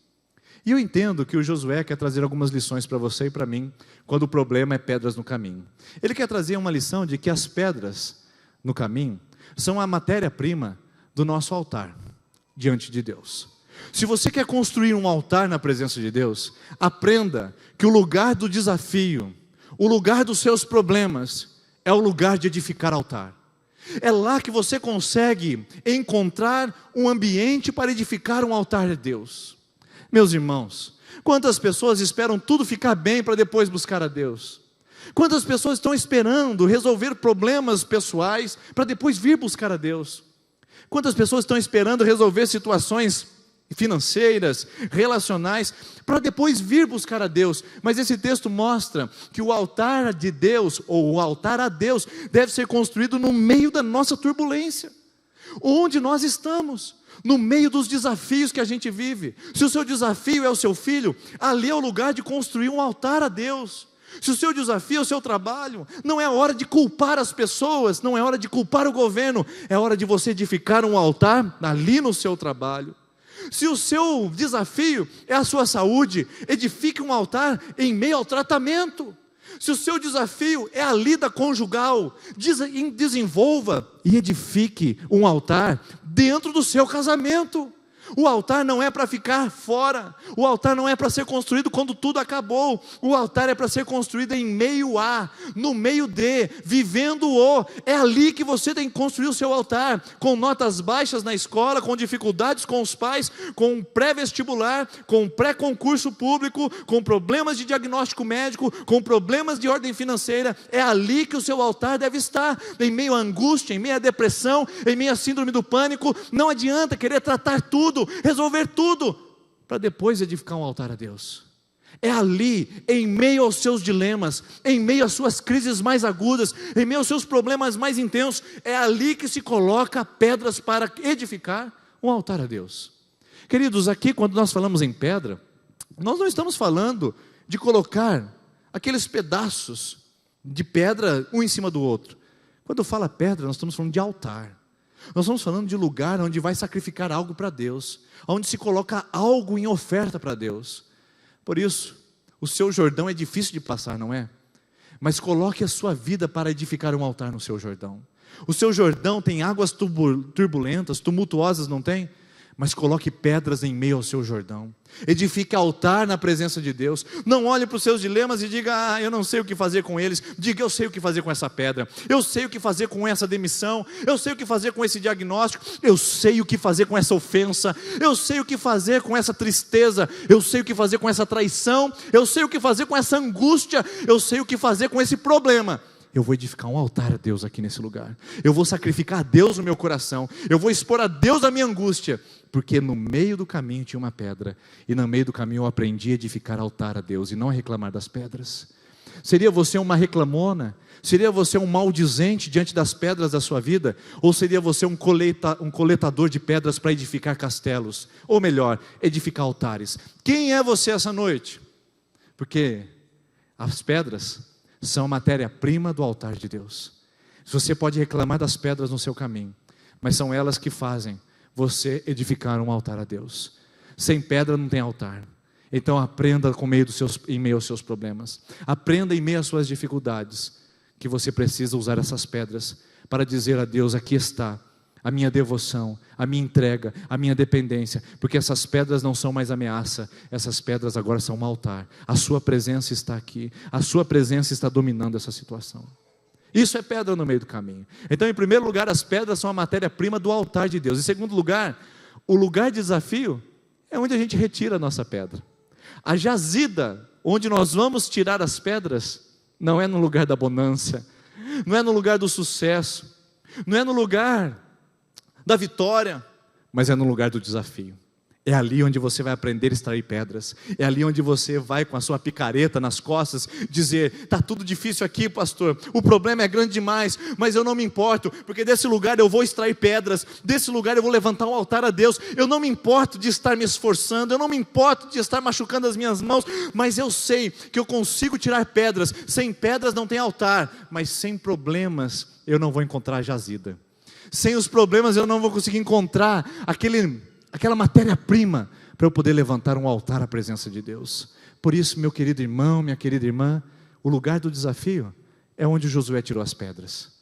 E eu entendo que o Josué quer trazer algumas lições para você e para mim, quando o problema é pedras no caminho. Ele quer trazer uma lição de que as pedras no caminho são a matéria-prima do nosso altar diante de Deus. Se você quer construir um altar na presença de Deus, aprenda que o lugar do desafio, o lugar dos seus problemas, é o lugar de edificar altar. É lá que você consegue encontrar um ambiente para edificar um altar de Deus. Meus irmãos, quantas pessoas esperam tudo ficar bem para depois buscar a Deus? Quantas pessoas estão esperando resolver problemas pessoais para depois vir buscar a Deus? Quantas pessoas estão esperando resolver situações financeiras, relacionais, para depois vir buscar a Deus? Mas esse texto mostra que o altar de Deus, ou o altar a Deus, deve ser construído no meio da nossa turbulência, onde nós estamos, no meio dos desafios que a gente vive. Se o seu desafio é o seu filho, ali é o lugar de construir um altar a Deus. Se o seu desafio é o seu trabalho, não é hora de culpar as pessoas, não é hora de culpar o governo, é hora de você edificar um altar ali no seu trabalho. Se o seu desafio é a sua saúde, edifique um altar em meio ao tratamento. Se o seu desafio é a lida conjugal, desenvolva e edifique um altar dentro do seu casamento. O altar não é para ficar fora, o altar não é para ser construído quando tudo acabou, o altar é para ser construído em meio a, no meio de, vivendo o. É ali que você tem que construir o seu altar, com notas baixas na escola, com dificuldades com os pais, com pré-vestibular, com pré-concurso público, com problemas de diagnóstico médico, com problemas de ordem financeira. É ali que o seu altar deve estar, em meio à angústia, em meio à depressão, em meio à síndrome do pânico. Não adianta querer tratar tudo, resolver tudo, para depois edificar um altar a Deus. É ali, em meio aos seus dilemas, em meio às suas crises mais agudas, em meio aos seus problemas mais intensos, é ali que se coloca pedras para edificar um altar a Deus. Queridos, aqui quando nós falamos em pedra, nós não estamos falando de colocar aqueles pedaços de pedra um em cima do outro. Quando fala pedra, nós estamos falando de altar. Nós estamos falando de lugar onde vai sacrificar algo para Deus, onde se coloca algo em oferta para Deus. Por isso, o seu Jordão é difícil de passar, não é? Mas coloque a sua vida para edificar um altar no seu Jordão. O seu Jordão tem águas turbulentas, tumultuosas, não tem? Mas coloque pedras em meio ao seu Jordão. Edifique altar na presença de Deus. Não olhe para os seus dilemas e diga: eu não sei o que fazer com eles. Diga: eu sei o que fazer com essa pedra. Eu sei o que fazer com essa demissão. Eu sei o que fazer com esse diagnóstico. Eu sei o que fazer com essa ofensa. Eu sei o que fazer com essa tristeza. Eu sei o que fazer com essa traição. Eu sei o que fazer com essa angústia. Eu sei o que fazer com esse problema. Eu vou edificar um altar a Deus aqui nesse lugar. Eu vou sacrificar a Deus no meu coração. Eu vou expor a Deus a minha angústia. Porque no meio do caminho tinha uma pedra. E no meio do caminho eu aprendi a edificar altar a Deus e não a reclamar das pedras. Seria você uma reclamona? Seria você um maldizente diante das pedras da sua vida? Ou seria você um coletador de pedras para edificar castelos? Ou melhor, edificar altares? Quem é você essa noite? Porque as pedras são matéria-prima do altar de Deus. Você pode reclamar das pedras no seu caminho, mas são elas que fazem você edificar um altar a Deus. Sem pedra não tem altar. Então aprenda em meio aos seus problemas. Aprenda em meio às suas dificuldades, que você precisa usar essas pedras para dizer a Deus: aqui está a minha devoção, a minha entrega, a minha dependência, porque essas pedras não são mais ameaça, essas pedras agora são um altar. A sua presença está aqui, a sua presença está dominando essa situação. Isso é pedra no meio do caminho. Então, em primeiro lugar, as pedras são a matéria-prima do altar de Deus. Em segundo lugar, o lugar de desafio é onde a gente retira a nossa pedra. A jazida, onde nós vamos tirar as pedras, não é no lugar da bonança, não é no lugar do sucesso, não é no lugar da vitória, mas é no lugar do desafio. É ali onde você vai aprender a extrair pedras. É ali onde você vai com a sua picareta nas costas dizer: está tudo difícil aqui, pastor, o problema é grande demais, mas eu não me importo, porque desse lugar eu vou extrair pedras, desse lugar eu vou levantar um altar a Deus. Eu não me importo de estar me esforçando, eu não me importo de estar machucando as minhas mãos, mas eu sei que eu consigo tirar pedras. Sem pedras não tem altar, mas sem problemas eu não vou encontrar jazida. Sem os problemas eu não vou conseguir encontrar aquela matéria-prima para eu poder levantar um altar à presença de Deus. Por isso, meu querido irmão, minha querida irmã, o lugar do desafio é onde Josué tirou as pedras.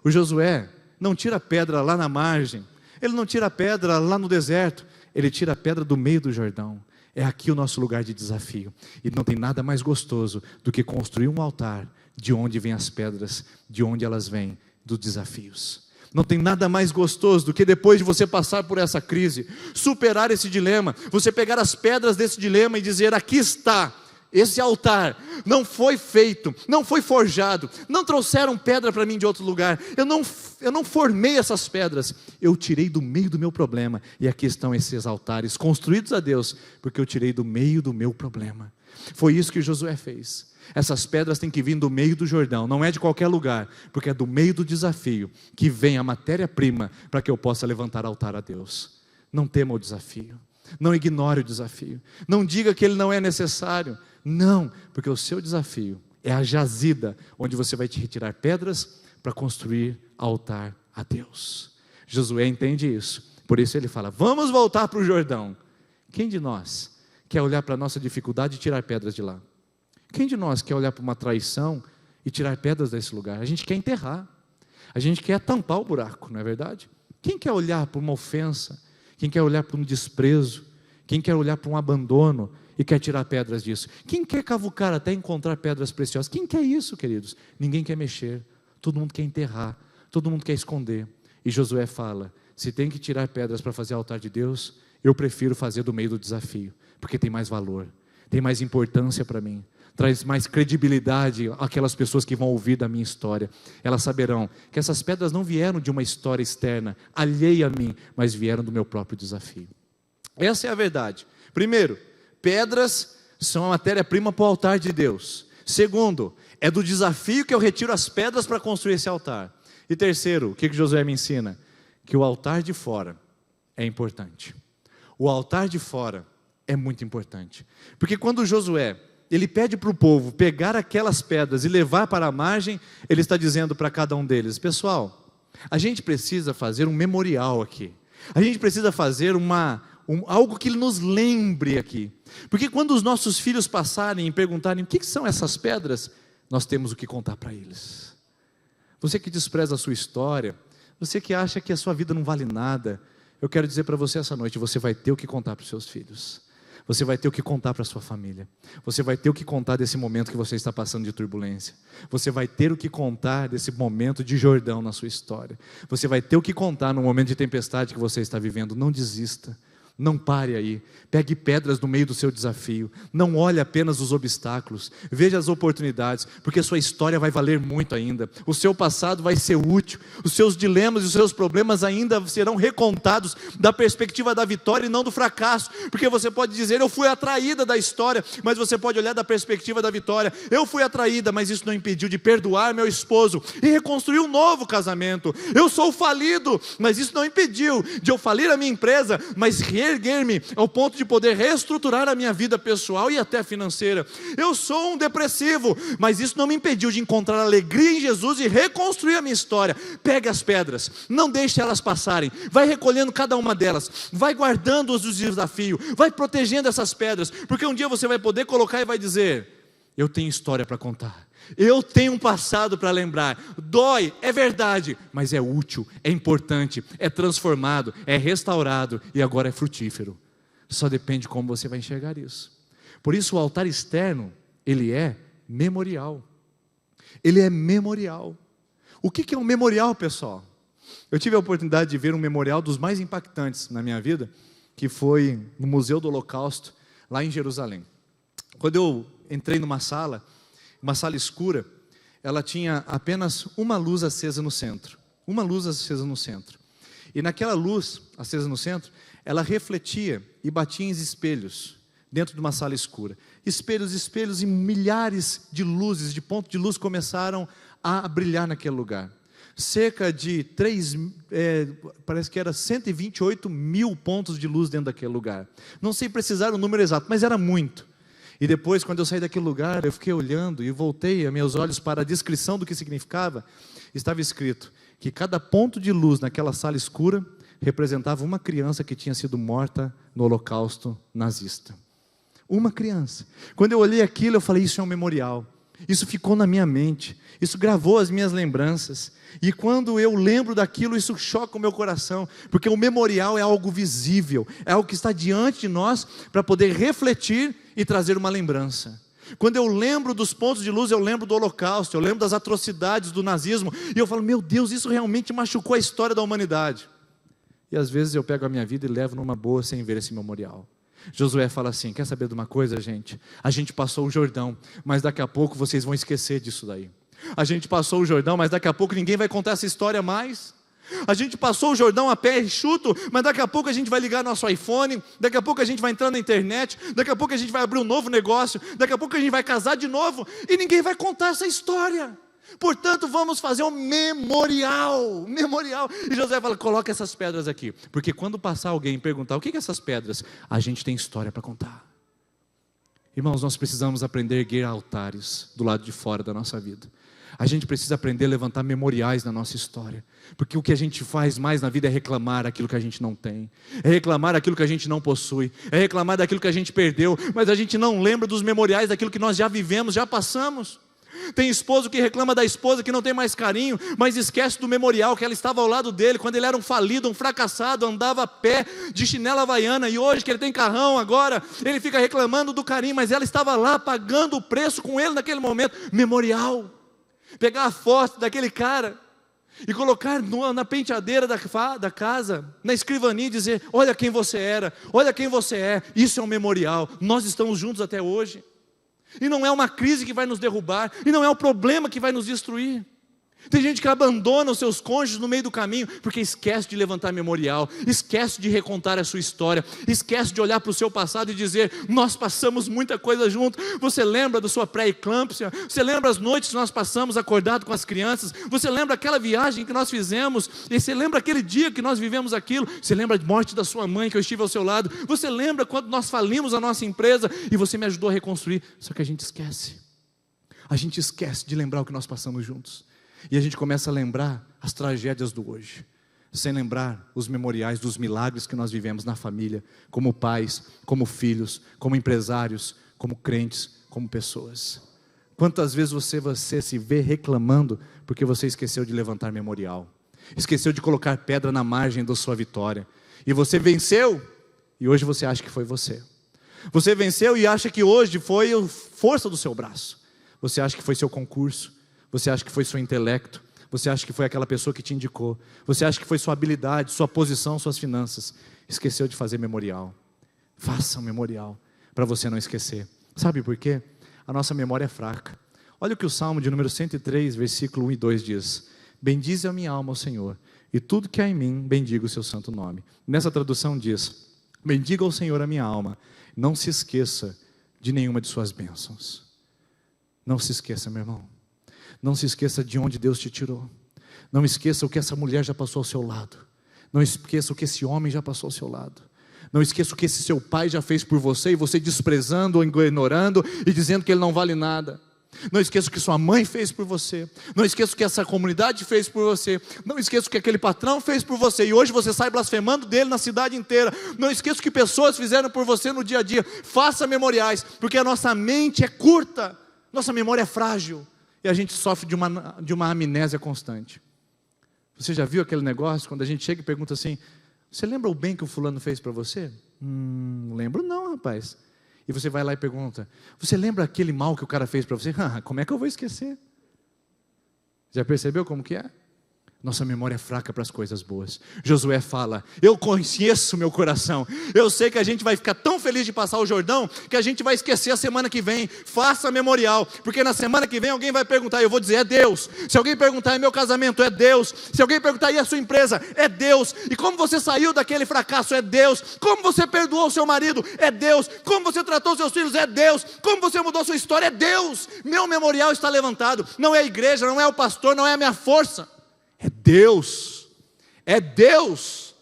O Josué não tira a pedra lá na margem, ele não tira a pedra lá no deserto, ele tira a pedra do meio do Jordão. É aqui o nosso lugar de desafio. E não tem nada mais gostoso do que construir um altar de onde vêm as pedras, de onde elas vêm, dos desafios. Não tem nada mais gostoso do que depois de você passar por essa crise, superar esse dilema, você pegar as pedras desse dilema e dizer: aqui está, esse altar não foi feito, não foi forjado, não trouxeram pedra para mim de outro lugar, eu não formei essas pedras, eu tirei do meio do meu problema, e aqui estão esses altares construídos a Deus, porque eu tirei do meio do meu problema. Foi isso que Josué fez. Essas pedras têm que vir do meio do Jordão, não é de qualquer lugar, porque é do meio do desafio que vem a matéria-prima para que eu possa levantar altar a Deus. Não tema o desafio, não ignore o desafio, não diga que ele não é necessário, não, porque o seu desafio é a jazida, onde você vai te retirar pedras para construir altar a Deus. Josué entende isso, por isso ele fala: vamos voltar para o Jordão. Quem de nós quer olhar para a nossa dificuldade e tirar pedras de lá? Quem de nós quer olhar para uma traição e tirar pedras desse lugar? A gente quer enterrar, a gente quer tampar o buraco, não é verdade? Quem quer olhar para uma ofensa? Quem quer olhar para um desprezo? Quem quer olhar para um abandono e quer tirar pedras disso? Quem quer cavucar até encontrar pedras preciosas? Quem quer isso, queridos? Ninguém quer mexer, todo mundo quer enterrar, todo mundo quer esconder. E Josué fala: se tem que tirar pedras para fazer altar de Deus, eu prefiro fazer do meio do desafio, porque tem mais valor, tem mais importância para mim, traz mais credibilidade àquelas pessoas que vão ouvir da minha história. Elas saberão que essas pedras não vieram de uma história externa, alheia a mim, mas vieram do meu próprio desafio. Essa é a verdade. Primeiro, pedras são a matéria-prima para o altar de Deus. Segundo, é do desafio que eu retiro as pedras para construir esse altar. E terceiro, o que Josué me ensina? Que o altar de fora é importante. O altar de fora é muito importante. Porque quando Josué ele pede para o povo pegar aquelas pedras e levar para a margem, ele está dizendo para cada um deles: pessoal, a gente precisa fazer um memorial aqui, a gente precisa fazer algo que nos lembre aqui, porque quando os nossos filhos passarem e perguntarem o que são essas pedras, nós temos o que contar para eles. Você que despreza a sua história, você que acha que a sua vida não vale nada, eu quero dizer para você essa noite: você vai ter o que contar para os seus filhos. Você vai ter o que contar para a sua família. Você vai ter o que contar desse momento que você está passando de turbulência. Você vai ter o que contar desse momento de Jordão na sua história. Você vai ter o que contar no momento de tempestade que você está vivendo. Não desista. Não pare aí, pegue pedras no meio do seu desafio, não olhe apenas os obstáculos, veja as oportunidades, porque a sua história vai valer muito ainda, o seu passado vai ser útil, os seus dilemas e os seus problemas ainda serão recontados da perspectiva da vitória e não do fracasso, porque você pode dizer: eu fui atraída da história, mas você pode olhar da perspectiva da vitória: eu fui atraída, mas isso não impediu de perdoar meu esposo e reconstruir um novo casamento. Eu sou falido, mas isso não impediu de eu falir a minha empresa, mas reerguer-me ao ponto de poder reestruturar a minha vida pessoal e até financeira. Eu sou um depressivo, mas isso não me impediu de encontrar alegria em Jesus e reconstruir a minha história. Pegue as pedras, não deixe elas passarem, vai recolhendo cada uma delas, vai guardando os desafios, vai protegendo essas pedras, porque um dia você vai poder colocar e vai dizer: eu tenho história para contar. Eu tenho um passado para lembrar. Dói, é verdade, mas é útil, é importante, é transformado, é restaurado e agora é frutífero. Só depende como você vai enxergar isso. Por isso o altar externo, ele é memorial. Ele é memorial. O que é um memorial, pessoal? Eu tive a oportunidade de ver um memorial dos mais impactantes na minha vida, que foi no Museu do Holocausto, lá em Jerusalém. Quando eu entrei numa sala escura, ela tinha apenas uma luz acesa no centro. Uma luz acesa no centro. E naquela luz acesa no centro, ela refletia e batia em espelhos, dentro de uma sala escura. Espelhos e milhares de luzes, de pontos de luz começaram a brilhar naquele lugar. Cerca de parece que era 128 mil pontos de luz dentro daquele lugar. Não sei precisar o número exato, mas era muito. E depois, quando eu saí daquele lugar, eu fiquei olhando e voltei a meus olhos para a descrição do que significava. Estava escrito que cada ponto de luz naquela sala escura representava uma criança que tinha sido morta no Holocausto nazista. Uma criança. Quando eu olhei aquilo, eu falei, isso é um memorial. Isso ficou na minha mente, isso gravou as minhas lembranças, e quando eu lembro daquilo, isso choca o meu coração, porque o memorial é algo visível, é algo que está diante de nós, para poder refletir e trazer uma lembrança. Quando eu lembro dos pontos de luz, eu lembro do Holocausto, eu lembro das atrocidades do nazismo, e eu falo, meu Deus, isso realmente machucou a história da humanidade. E às vezes eu pego a minha vida e levo numa boa sem ver esse memorial. Josué fala assim, quer saber de uma coisa, gente? A gente passou o Jordão, mas daqui a pouco vocês vão esquecer disso daí. A gente passou o Jordão, mas daqui a pouco ninguém vai contar essa história mais. A gente passou o Jordão a pé enxuto, mas daqui a pouco a gente vai ligar nosso iPhone, daqui a pouco a gente vai entrar na internet, daqui a pouco a gente vai abrir um novo negócio, daqui a pouco a gente vai casar de novo, e ninguém vai contar essa história. Portanto, vamos fazer um memorial. E José fala, coloca essas pedras aqui, porque quando passar alguém e perguntar, o que é essas pedras? A gente tem história para contar. Irmãos, nós precisamos aprender a erguer altares do lado de fora da nossa vida. A gente precisa aprender a levantar memoriais na nossa história, porque o que a gente faz mais na vida é reclamar aquilo que a gente não tem, é reclamar aquilo que a gente não possui, é reclamar daquilo que a gente perdeu, mas a gente não lembra dos memoriais daquilo que nós já vivemos, já passamos. Tem esposo que reclama da esposa que não tem mais carinho, mas esquece do memorial que ela estava ao lado dele quando ele era um falido, um fracassado, andava a pé de chinela havaiana, e hoje que ele tem carrão agora, ele fica reclamando do carinho, mas ela estava lá pagando o preço com ele naquele momento. Memorial. Pegar a foto daquele cara e colocar na penteadeira da casa, na escrivaninha, e dizer, olha quem você era, olha quem você é. Isso é um memorial. Nós estamos juntos até hoje. E não é uma crise que vai nos derrubar, e não é um problema que vai nos destruir. Tem gente que abandona os seus cônjuges no meio do caminho, porque esquece de levantar memorial, esquece de recontar a sua história, esquece de olhar para o seu passado e dizer, nós passamos muita coisa junto. Você lembra da sua pré-eclâmpsia? Você lembra as noites que nós passamos acordado com as crianças? Você lembra aquela viagem que nós fizemos? E você lembra aquele dia que nós vivemos aquilo? Você lembra a morte da sua mãe que eu estive ao seu lado? Você lembra quando nós falimos a nossa empresa e você me ajudou a reconstruir? Só que a gente esquece de lembrar o que nós passamos juntos. E a gente começa a lembrar as tragédias do hoje, sem lembrar os memoriais dos milagres que nós vivemos na família, como pais, como filhos, como empresários, como crentes, como pessoas. Quantas vezes você se vê reclamando porque você esqueceu de levantar memorial, esqueceu de colocar pedra na margem da sua vitória, e você venceu, e hoje você acha que foi você. Você venceu e acha que hoje foi a força do seu braço. Você acha que foi seu concurso. Você acha que foi seu intelecto, você acha que foi aquela pessoa que te indicou, você acha que foi sua habilidade, sua posição, suas finanças. Esqueceu de fazer memorial. Faça um memorial, para você não esquecer. Sabe por quê? A nossa memória é fraca. Olha o que o Salmo de número 103, versículo 1 e 2 diz. Bendize a minha alma ao Senhor, e tudo que há em mim, bendiga o seu santo nome. Nessa tradução diz, bendiga ao Senhor a minha alma, não se esqueça de nenhuma de suas bênçãos. Não se esqueça, meu irmão. Não se esqueça de onde Deus te tirou. Não esqueça o que essa mulher já passou ao seu lado. Não esqueça o que esse homem já passou ao seu lado. Não esqueça o que esse seu pai já fez por você, e você desprezando ou ignorando e dizendo que ele não vale nada. Não esqueça o que sua mãe fez por você. Não esqueça o que essa comunidade fez por você. Não esqueça o que aquele patrão fez por você, e hoje você sai blasfemando dele na cidade inteira. Não esqueça o que pessoas fizeram por você no dia a dia. Faça memoriais, porque a nossa mente é curta. Nossa memória é frágil e a gente sofre de uma amnésia constante. Você já viu aquele negócio, quando a gente chega e pergunta assim, você lembra o bem que o fulano fez para você? Não lembro não, rapaz. E você vai lá e pergunta, você lembra aquele mal que o cara fez para você? Como é que eu vou esquecer? Já percebeu como que é? Nossa memória é fraca para as coisas boas. Josué fala, eu conheço meu coração, eu sei que a gente vai ficar tão feliz de passar o Jordão, que a gente vai esquecer a semana que vem. Faça memorial, porque na semana que vem alguém vai perguntar, eu vou dizer, é Deus. Se alguém perguntar, é meu casamento, é Deus. Se alguém perguntar, e a sua empresa? É Deus. E como você saiu daquele fracasso? É Deus. Como você perdoou o seu marido? É Deus. Como você tratou seus filhos? É Deus. Como você mudou sua história? É Deus. Meu memorial está levantado. Não é a igreja, não é o pastor, não é a minha força. É Deus, é Deus.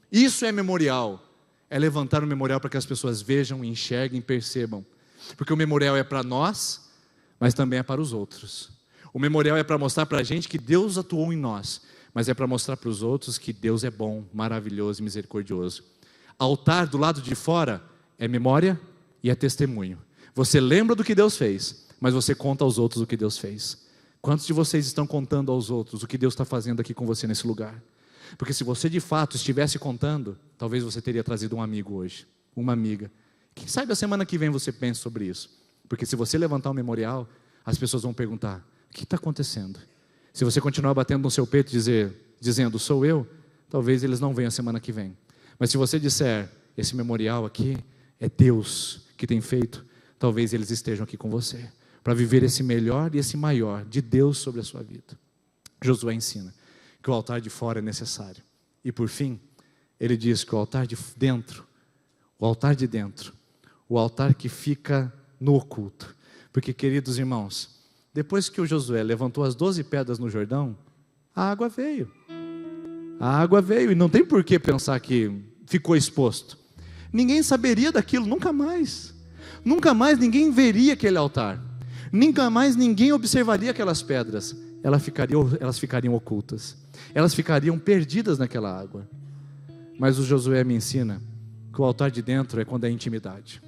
Isso é memorial, é levantar um memorial para que as pessoas vejam, enxerguem, percebam. Porque o memorial é para nós, mas também é para os outros. O memorial é para mostrar para a gente que Deus atuou em nós, mas é para mostrar para os outros que Deus é bom, maravilhoso e misericordioso. Altar do lado de fora é memória e é testemunho. Você lembra do que Deus fez, mas você conta aos outros o que Deus fez. Quantos de vocês estão contando aos outros o que Deus está fazendo aqui com você nesse lugar? Porque se você de fato estivesse contando, talvez você teria trazido um amigo hoje, uma amiga. Quem sabe a semana que vem você pensa sobre isso. Porque se você levantar um memorial, as pessoas vão perguntar, o que está acontecendo? Se você continuar batendo no seu peito dizendo, sou eu, talvez eles não venham a semana que vem. Mas se você disser, esse memorial aqui é Deus que tem feito, talvez eles estejam aqui com você, para viver esse melhor e esse maior de Deus sobre a sua vida. Josué ensina que o altar de fora é necessário. E por fim, ele diz que o altar de dentro, o altar que fica no oculto. Porque, queridos irmãos, depois que o Josué levantou as 12 pedras no Jordão, a água veio. A água veio e não tem por que pensar que ficou exposto. Ninguém saberia daquilo, nunca mais. Nunca mais ninguém veria aquele altar. Nunca mais ninguém observaria aquelas pedras. Elas ficariam ocultas. Elas ficariam perdidas naquela água. Mas o Josué me ensina que o altar de dentro é quando é intimidade.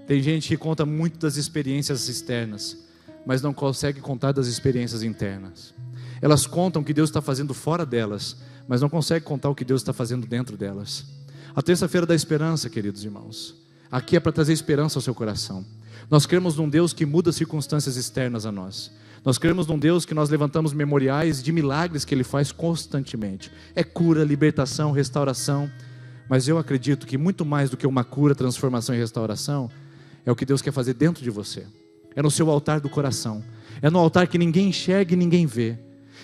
Tem gente que conta muito das experiências externas, mas não consegue contar das experiências internas. Elas contam o que Deus está fazendo fora delas, mas não consegue contar o que Deus está fazendo dentro delas. A terça-feira da esperança, queridos irmãos, aqui é para trazer esperança ao seu coração. Nós cremos num Deus que muda circunstâncias externas a nós. Nós cremos num Deus que nós levantamos memoriais de milagres que Ele faz constantemente. É cura, libertação, restauração. Mas eu acredito que muito mais do que uma cura, transformação e restauração, é o que Deus quer fazer dentro de você. É no seu altar do coração. É no altar que ninguém enxerga e ninguém vê.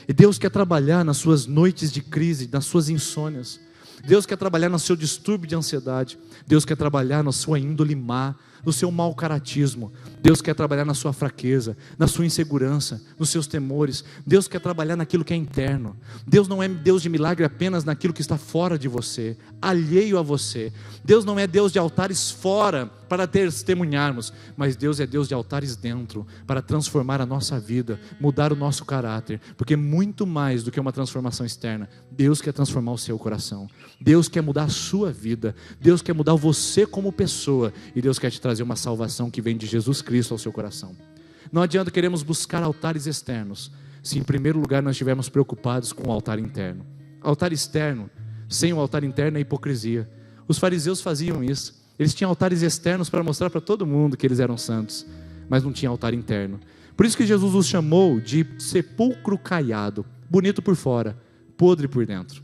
E Deus quer trabalhar nas suas noites de crise, nas suas insônias. Deus quer trabalhar no seu distúrbio de ansiedade. Deus quer trabalhar na sua índole má, no seu mau caratismo. Deus quer trabalhar na sua fraqueza, na sua insegurança, nos seus temores. Deus quer trabalhar naquilo que é interno. Deus não é Deus de milagre apenas naquilo que está fora de você, alheio a você. Deus não é Deus de altares fora para testemunharmos, mas Deus é Deus de altares dentro, para transformar a nossa vida, mudar o nosso caráter, porque muito mais do que uma transformação externa, Deus quer transformar o seu coração. Deus quer mudar a sua vida. Deus quer mudar você como pessoa, e Deus quer te trazer uma salvação que vem de Jesus Cristo ao seu coração. Não adianta queremos buscar altares externos, se em primeiro lugar nós estivermos preocupados com o altar interno. Altar externo, sem o altar interno é hipocrisia. Os fariseus faziam isso. Eles tinham altares externos para mostrar para todo mundo que eles eram santos, mas não tinha altar interno. Por isso que Jesus os chamou de sepulcro caiado, bonito por fora, podre por dentro.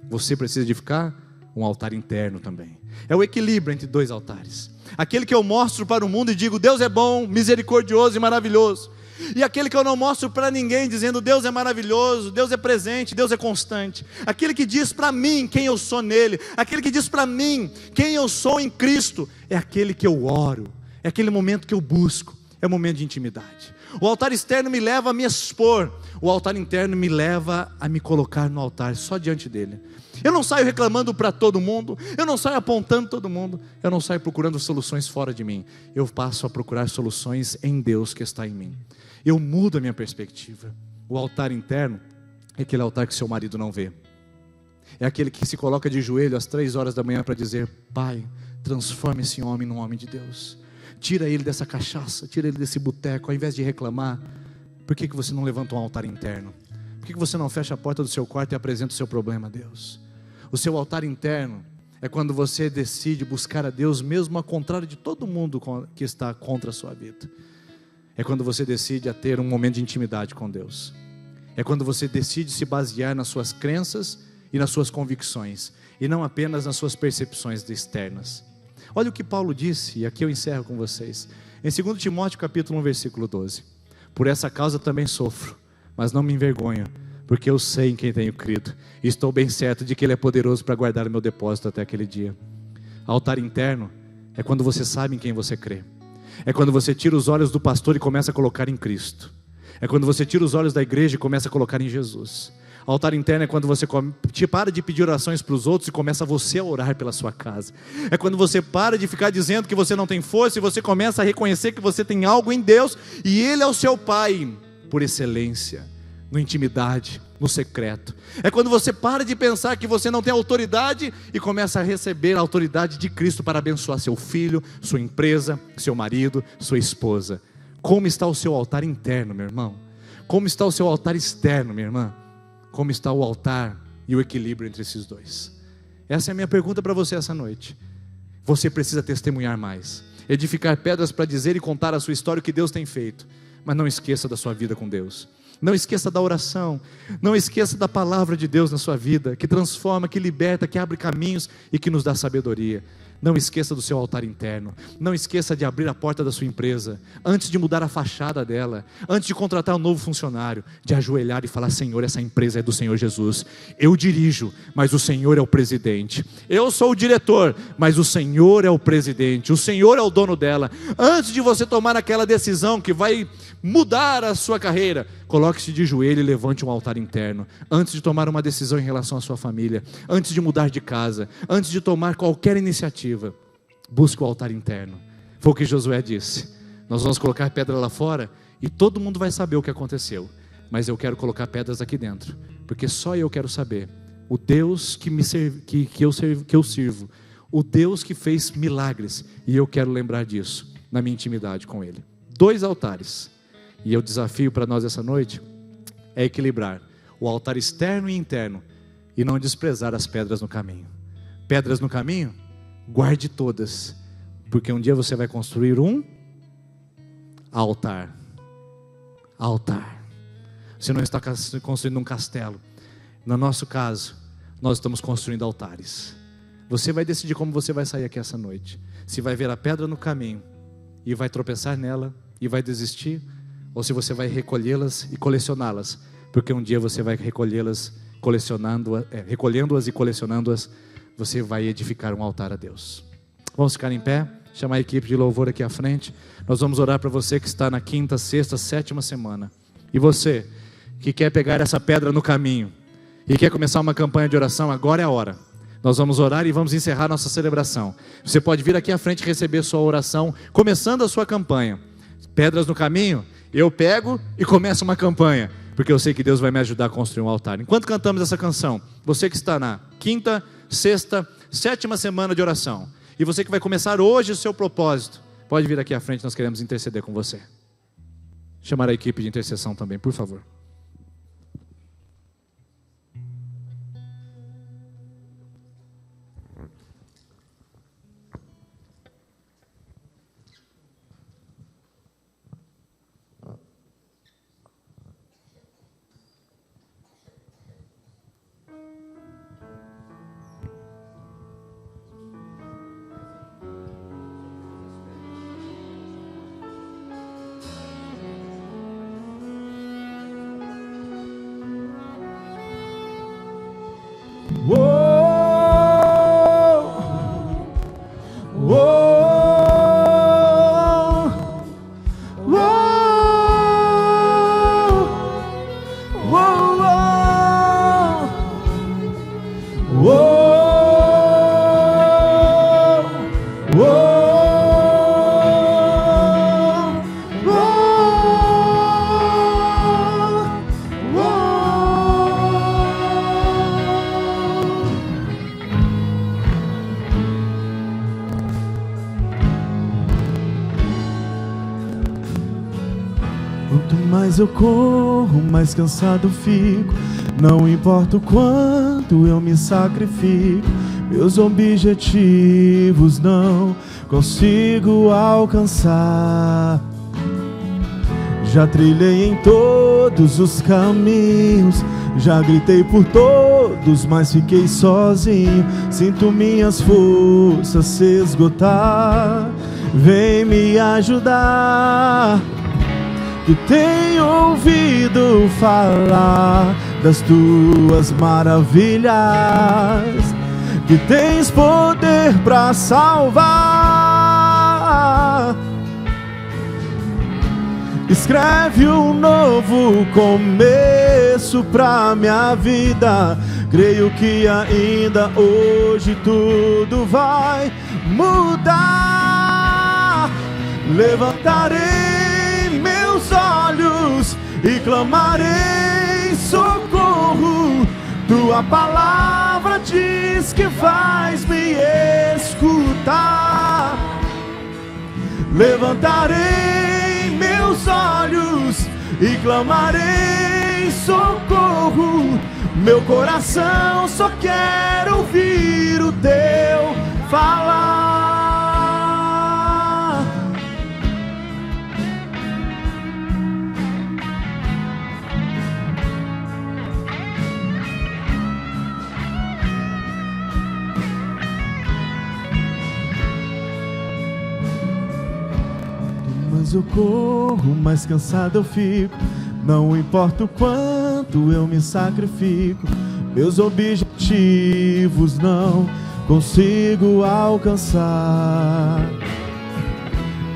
Você precisa edificar um altar interno também. É o equilíbrio entre dois altares. Aquele que eu mostro para o mundo e digo, Deus é bom, misericordioso e maravilhoso. E aquele que eu não mostro para ninguém, dizendo, Deus é maravilhoso, Deus é presente, Deus é constante. Aquele que diz para mim quem eu sou nele, aquele que diz para mim quem eu sou em Cristo, é aquele que eu oro, é aquele momento que eu busco, é o momento de intimidade. O altar externo me leva a me expor, o altar interno me leva a me colocar no altar, só diante dele. Eu não saio reclamando para todo mundo, eu não saio apontando todo mundo, eu não saio procurando soluções fora de mim, eu passo a procurar soluções em Deus que está em mim. Eu mudo a minha perspectiva. O altar interno é aquele altar que seu marido não vê. É aquele que se coloca de joelho às 3 horas da manhã para dizer, Pai, transforma esse homem num homem de Deus. Tira ele dessa cachaça, tira ele desse boteco. Ao invés de reclamar, por que você não levanta um altar interno? Por que você não fecha a porta do seu quarto e apresenta o seu problema a Deus? O seu altar interno é quando você decide buscar a Deus, mesmo ao contrário de todo mundo que está contra a sua vida. É quando você decide a ter um momento de intimidade com Deus. É quando você decide se basear nas suas crenças e nas suas convicções, e não apenas nas suas percepções externas. Olha o que Paulo disse, e aqui eu encerro com vocês. Em 2 Timóteo capítulo 1, versículo 12. Por essa causa também sofro, mas não me envergonho, porque eu sei em quem tenho crido, e estou bem certo de que Ele é poderoso para guardar o meu depósito até aquele dia. Altar interno é quando você sabe em quem você crê. É quando você tira os olhos do pastor e começa a colocar em Cristo. É quando você tira os olhos da igreja e começa a colocar em Jesus. Altar interno é quando você para de pedir orações para os outros e começa você a orar pela sua casa. É quando você para de ficar dizendo que você não tem força e você começa a reconhecer que você tem algo em Deus e Ele é o seu Pai por excelência, na intimidade, no secreto. É quando você para de pensar que você não tem autoridade e começa a receber a autoridade de Cristo para abençoar seu filho, sua empresa, seu marido, sua esposa. Como está o seu altar interno, meu irmão? Como está o seu altar externo, minha irmã? Como está o altar e o equilíbrio entre esses dois? Essa é a minha pergunta para você essa noite. Você precisa testemunhar mais, edificar pedras para dizer e contar a sua história, o que Deus tem feito. Mas não esqueça da sua vida com Deus. Não esqueça da oração. Não esqueça da palavra de Deus na sua vida, que transforma, que liberta, que abre caminhos e que nos dá sabedoria. Não esqueça do seu altar interno. Não esqueça de abrir a porta da sua empresa, antes de mudar a fachada dela, antes de contratar um novo funcionário, de ajoelhar e falar: Senhor, essa empresa é do Senhor Jesus. Eu dirijo, mas o Senhor é o presidente. Eu sou o diretor, mas o Senhor é o presidente. O Senhor é o dono dela. Antes de você tomar aquela decisão que vai mudar a sua carreira, coloque-se de joelho e levante um altar interno. Antes de tomar uma decisão em relação à sua família, antes de mudar de casa, antes de tomar qualquer iniciativa, busque o altar interno. Foi o que Josué disse: nós vamos colocar pedra lá fora e todo mundo vai saber o que aconteceu, mas eu quero colocar pedras aqui dentro, porque só eu quero saber o Deus que eu sirvo, o Deus que fez milagres, e eu quero lembrar disso na minha intimidade com Ele. 2 altares. E o desafio para nós essa noite é equilibrar o altar externo e interno e não desprezar as pedras no caminho. Pedras no caminho, guarde todas, porque um dia você vai construir um altar. Altar. Você não está construindo um castelo. No nosso caso, nós estamos construindo altares. Você vai decidir como você vai sair aqui essa noite. Se vai ver a pedra no caminho e vai tropeçar nela e vai desistir, ou se você vai recolhê-las e colecioná-las, porque um dia você vai recolhê-las, recolhendo-as e colecionando-as, você vai edificar um altar a Deus. Vamos ficar em pé, chamar a equipe de louvor aqui à frente. Nós vamos orar para você que está na 5ª, 6ª, 7ª semana. E você que quer pegar essa pedra no caminho e quer começar uma campanha de oração, agora é a hora. Nós vamos orar e vamos encerrar nossa celebração. Você pode vir aqui à frente e receber sua oração, começando a sua campanha. Pedras no caminho, eu pego e começo uma campanha, porque eu sei que Deus vai me ajudar a construir um altar. Enquanto cantamos essa canção, você que está na 5ª, 6ª, 7ª semana de oração, e você que vai começar hoje o seu propósito, pode vir aqui à frente, nós queremos interceder com você. Chamar a equipe de intercessão também, por favor. mais eu corro, mais cansado fico. Não importa o quanto eu me sacrifico, meus objetivos não consigo alcançar. Já trilhei em todos os caminhos, já gritei por todos, mas fiquei sozinho. Sinto minhas forças se esgotar. Vem me ajudar, que tenho ouvido falar das tuas maravilhas, que tens poder para salvar. Escreve um novo começo pra minha vida. Creio que ainda hoje tudo vai mudar. Levantarei meus olhos e clamarei socorro. Tua palavra diz que vais me escutar. Levantarei meus olhos e clamarei socorro. Meu coração só quer ouvir o teu falar. Mais eu corro, mais cansado eu fico. Não importa o quanto eu me sacrifico, meus objetivos não consigo alcançar.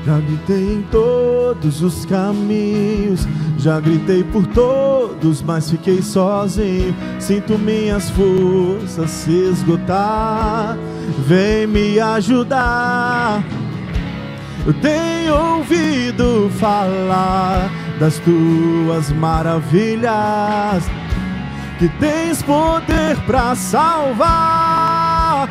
Já gritei em todos os caminhos, já gritei por todos, mas fiquei sozinho. Sinto minhas forças se esgotar. Vem me ajudar. Eu tenho ouvido falar das tuas maravilhas, que tens poder para salvar.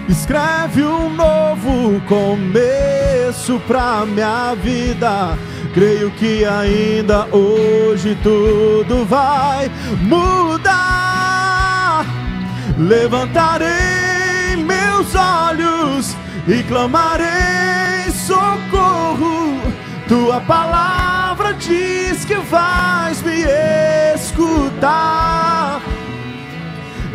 Escreve um novo começo pra minha vida. Creio que ainda hoje tudo vai mudar. Levantarei meus olhos e clamarei socorro. Tua palavra diz que vais me escutar.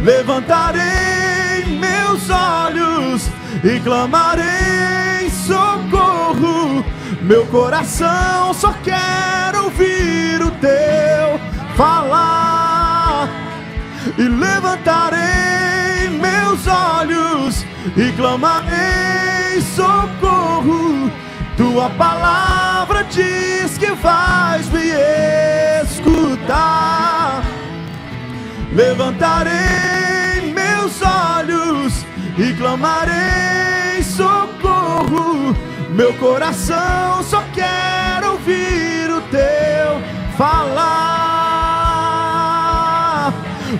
Levantarei meus olhos e clamarei socorro. Meu coração só quer ouvir o teu falar. E levantarei meus olhos e clamarei socorro. Tua palavra diz que vais me escutar. Levantarei meus olhos e clamarei socorro. Meu coração só quer ouvir o teu falar.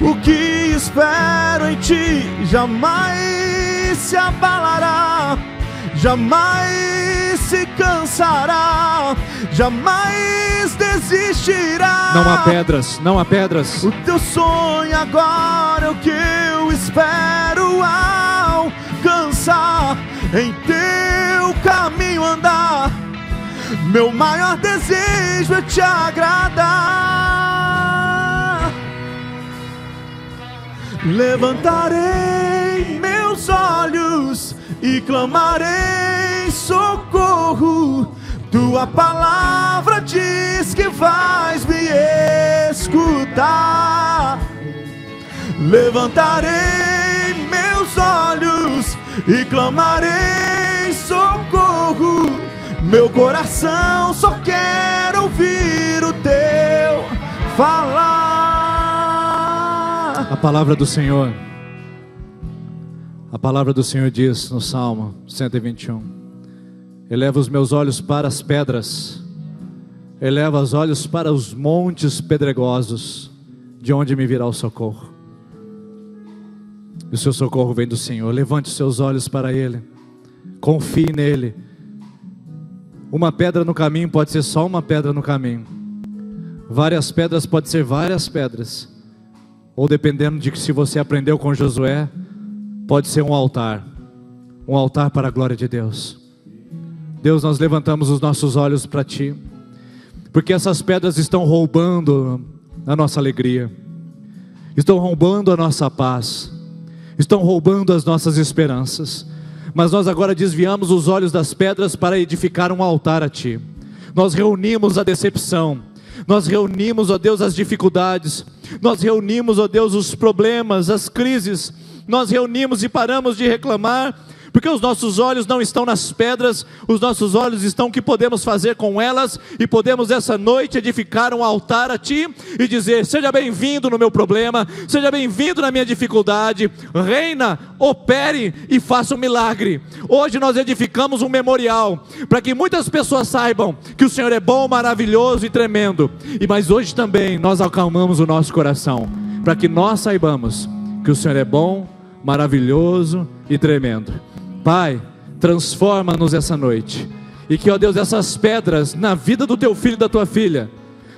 O que espero em ti jamais se abalará, jamais se cansará, jamais desistirá. Não há pedras, não há pedras. O teu sonho agora é o que eu espero alcançar. Em teu caminho andar, meu maior desejo é te agradar. Levantarei meus olhos e clamarei socorro. Tua palavra diz que vais me escutar. Levantarei meus olhos e clamarei socorro. Meu coração só quer ouvir o teu falar. A palavra do Senhor, a palavra do Senhor diz no Salmo 121: eleva os meus olhos para as pedras, eleva os olhos para os montes pedregosos, de onde me virá o socorro? E o seu socorro vem do Senhor. Levante os seus olhos para Ele, confie nele, Uma pedra no caminho pode ser só uma pedra no caminho. Várias pedras pode ser várias pedras. Ou dependendo de que se você aprendeu com Josué, pode ser um altar para a glória de Deus. Deus, nós levantamos os nossos olhos para Ti, porque essas pedras estão roubando a nossa alegria, estão roubando a nossa paz, estão roubando as nossas esperanças. Mas nós agora desviamos os olhos das pedras para edificar um altar a Ti. Nós reunimos a decepção, nós reunimos, ó Deus, as dificuldades, nós reunimos, ó Deus, os problemas, as crises, nós reunimos e paramos de reclamar, porque os nossos olhos não estão nas pedras, os nossos olhos estão no que podemos fazer com elas, e podemos essa noite edificar um altar a Ti, e dizer: seja bem-vindo no meu problema, seja bem-vindo na minha dificuldade, reina, opere e faça um milagre. Hoje nós edificamos um memorial, para que muitas pessoas saibam que o Senhor é bom, maravilhoso e tremendo, mas hoje também nós acalmamos o nosso coração, para que nós saibamos que o Senhor é bom, maravilhoso e tremendo. Pai, transforma-nos essa noite, e que, ó Deus, essas pedras na vida do Teu filho e da Tua filha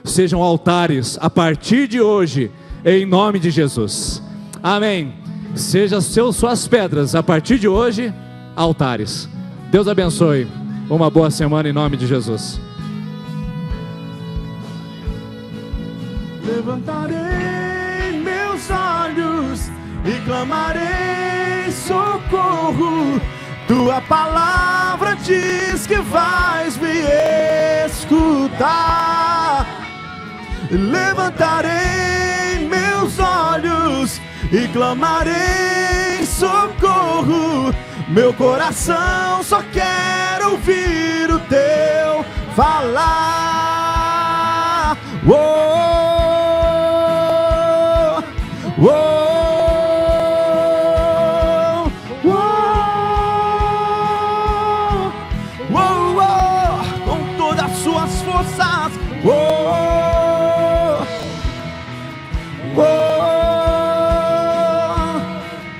sejam altares a partir de hoje, em nome de Jesus. Amém. Sejam suas pedras a partir de hoje altares. Deus abençoe. Uma boa semana em nome de Jesus. Levantarei meus olhos e clamarei socorro. Tua palavra diz que vais me escutar. Levantarei meus olhos e clamarei socorro. Meu coração só quer ouvir o Teu falar.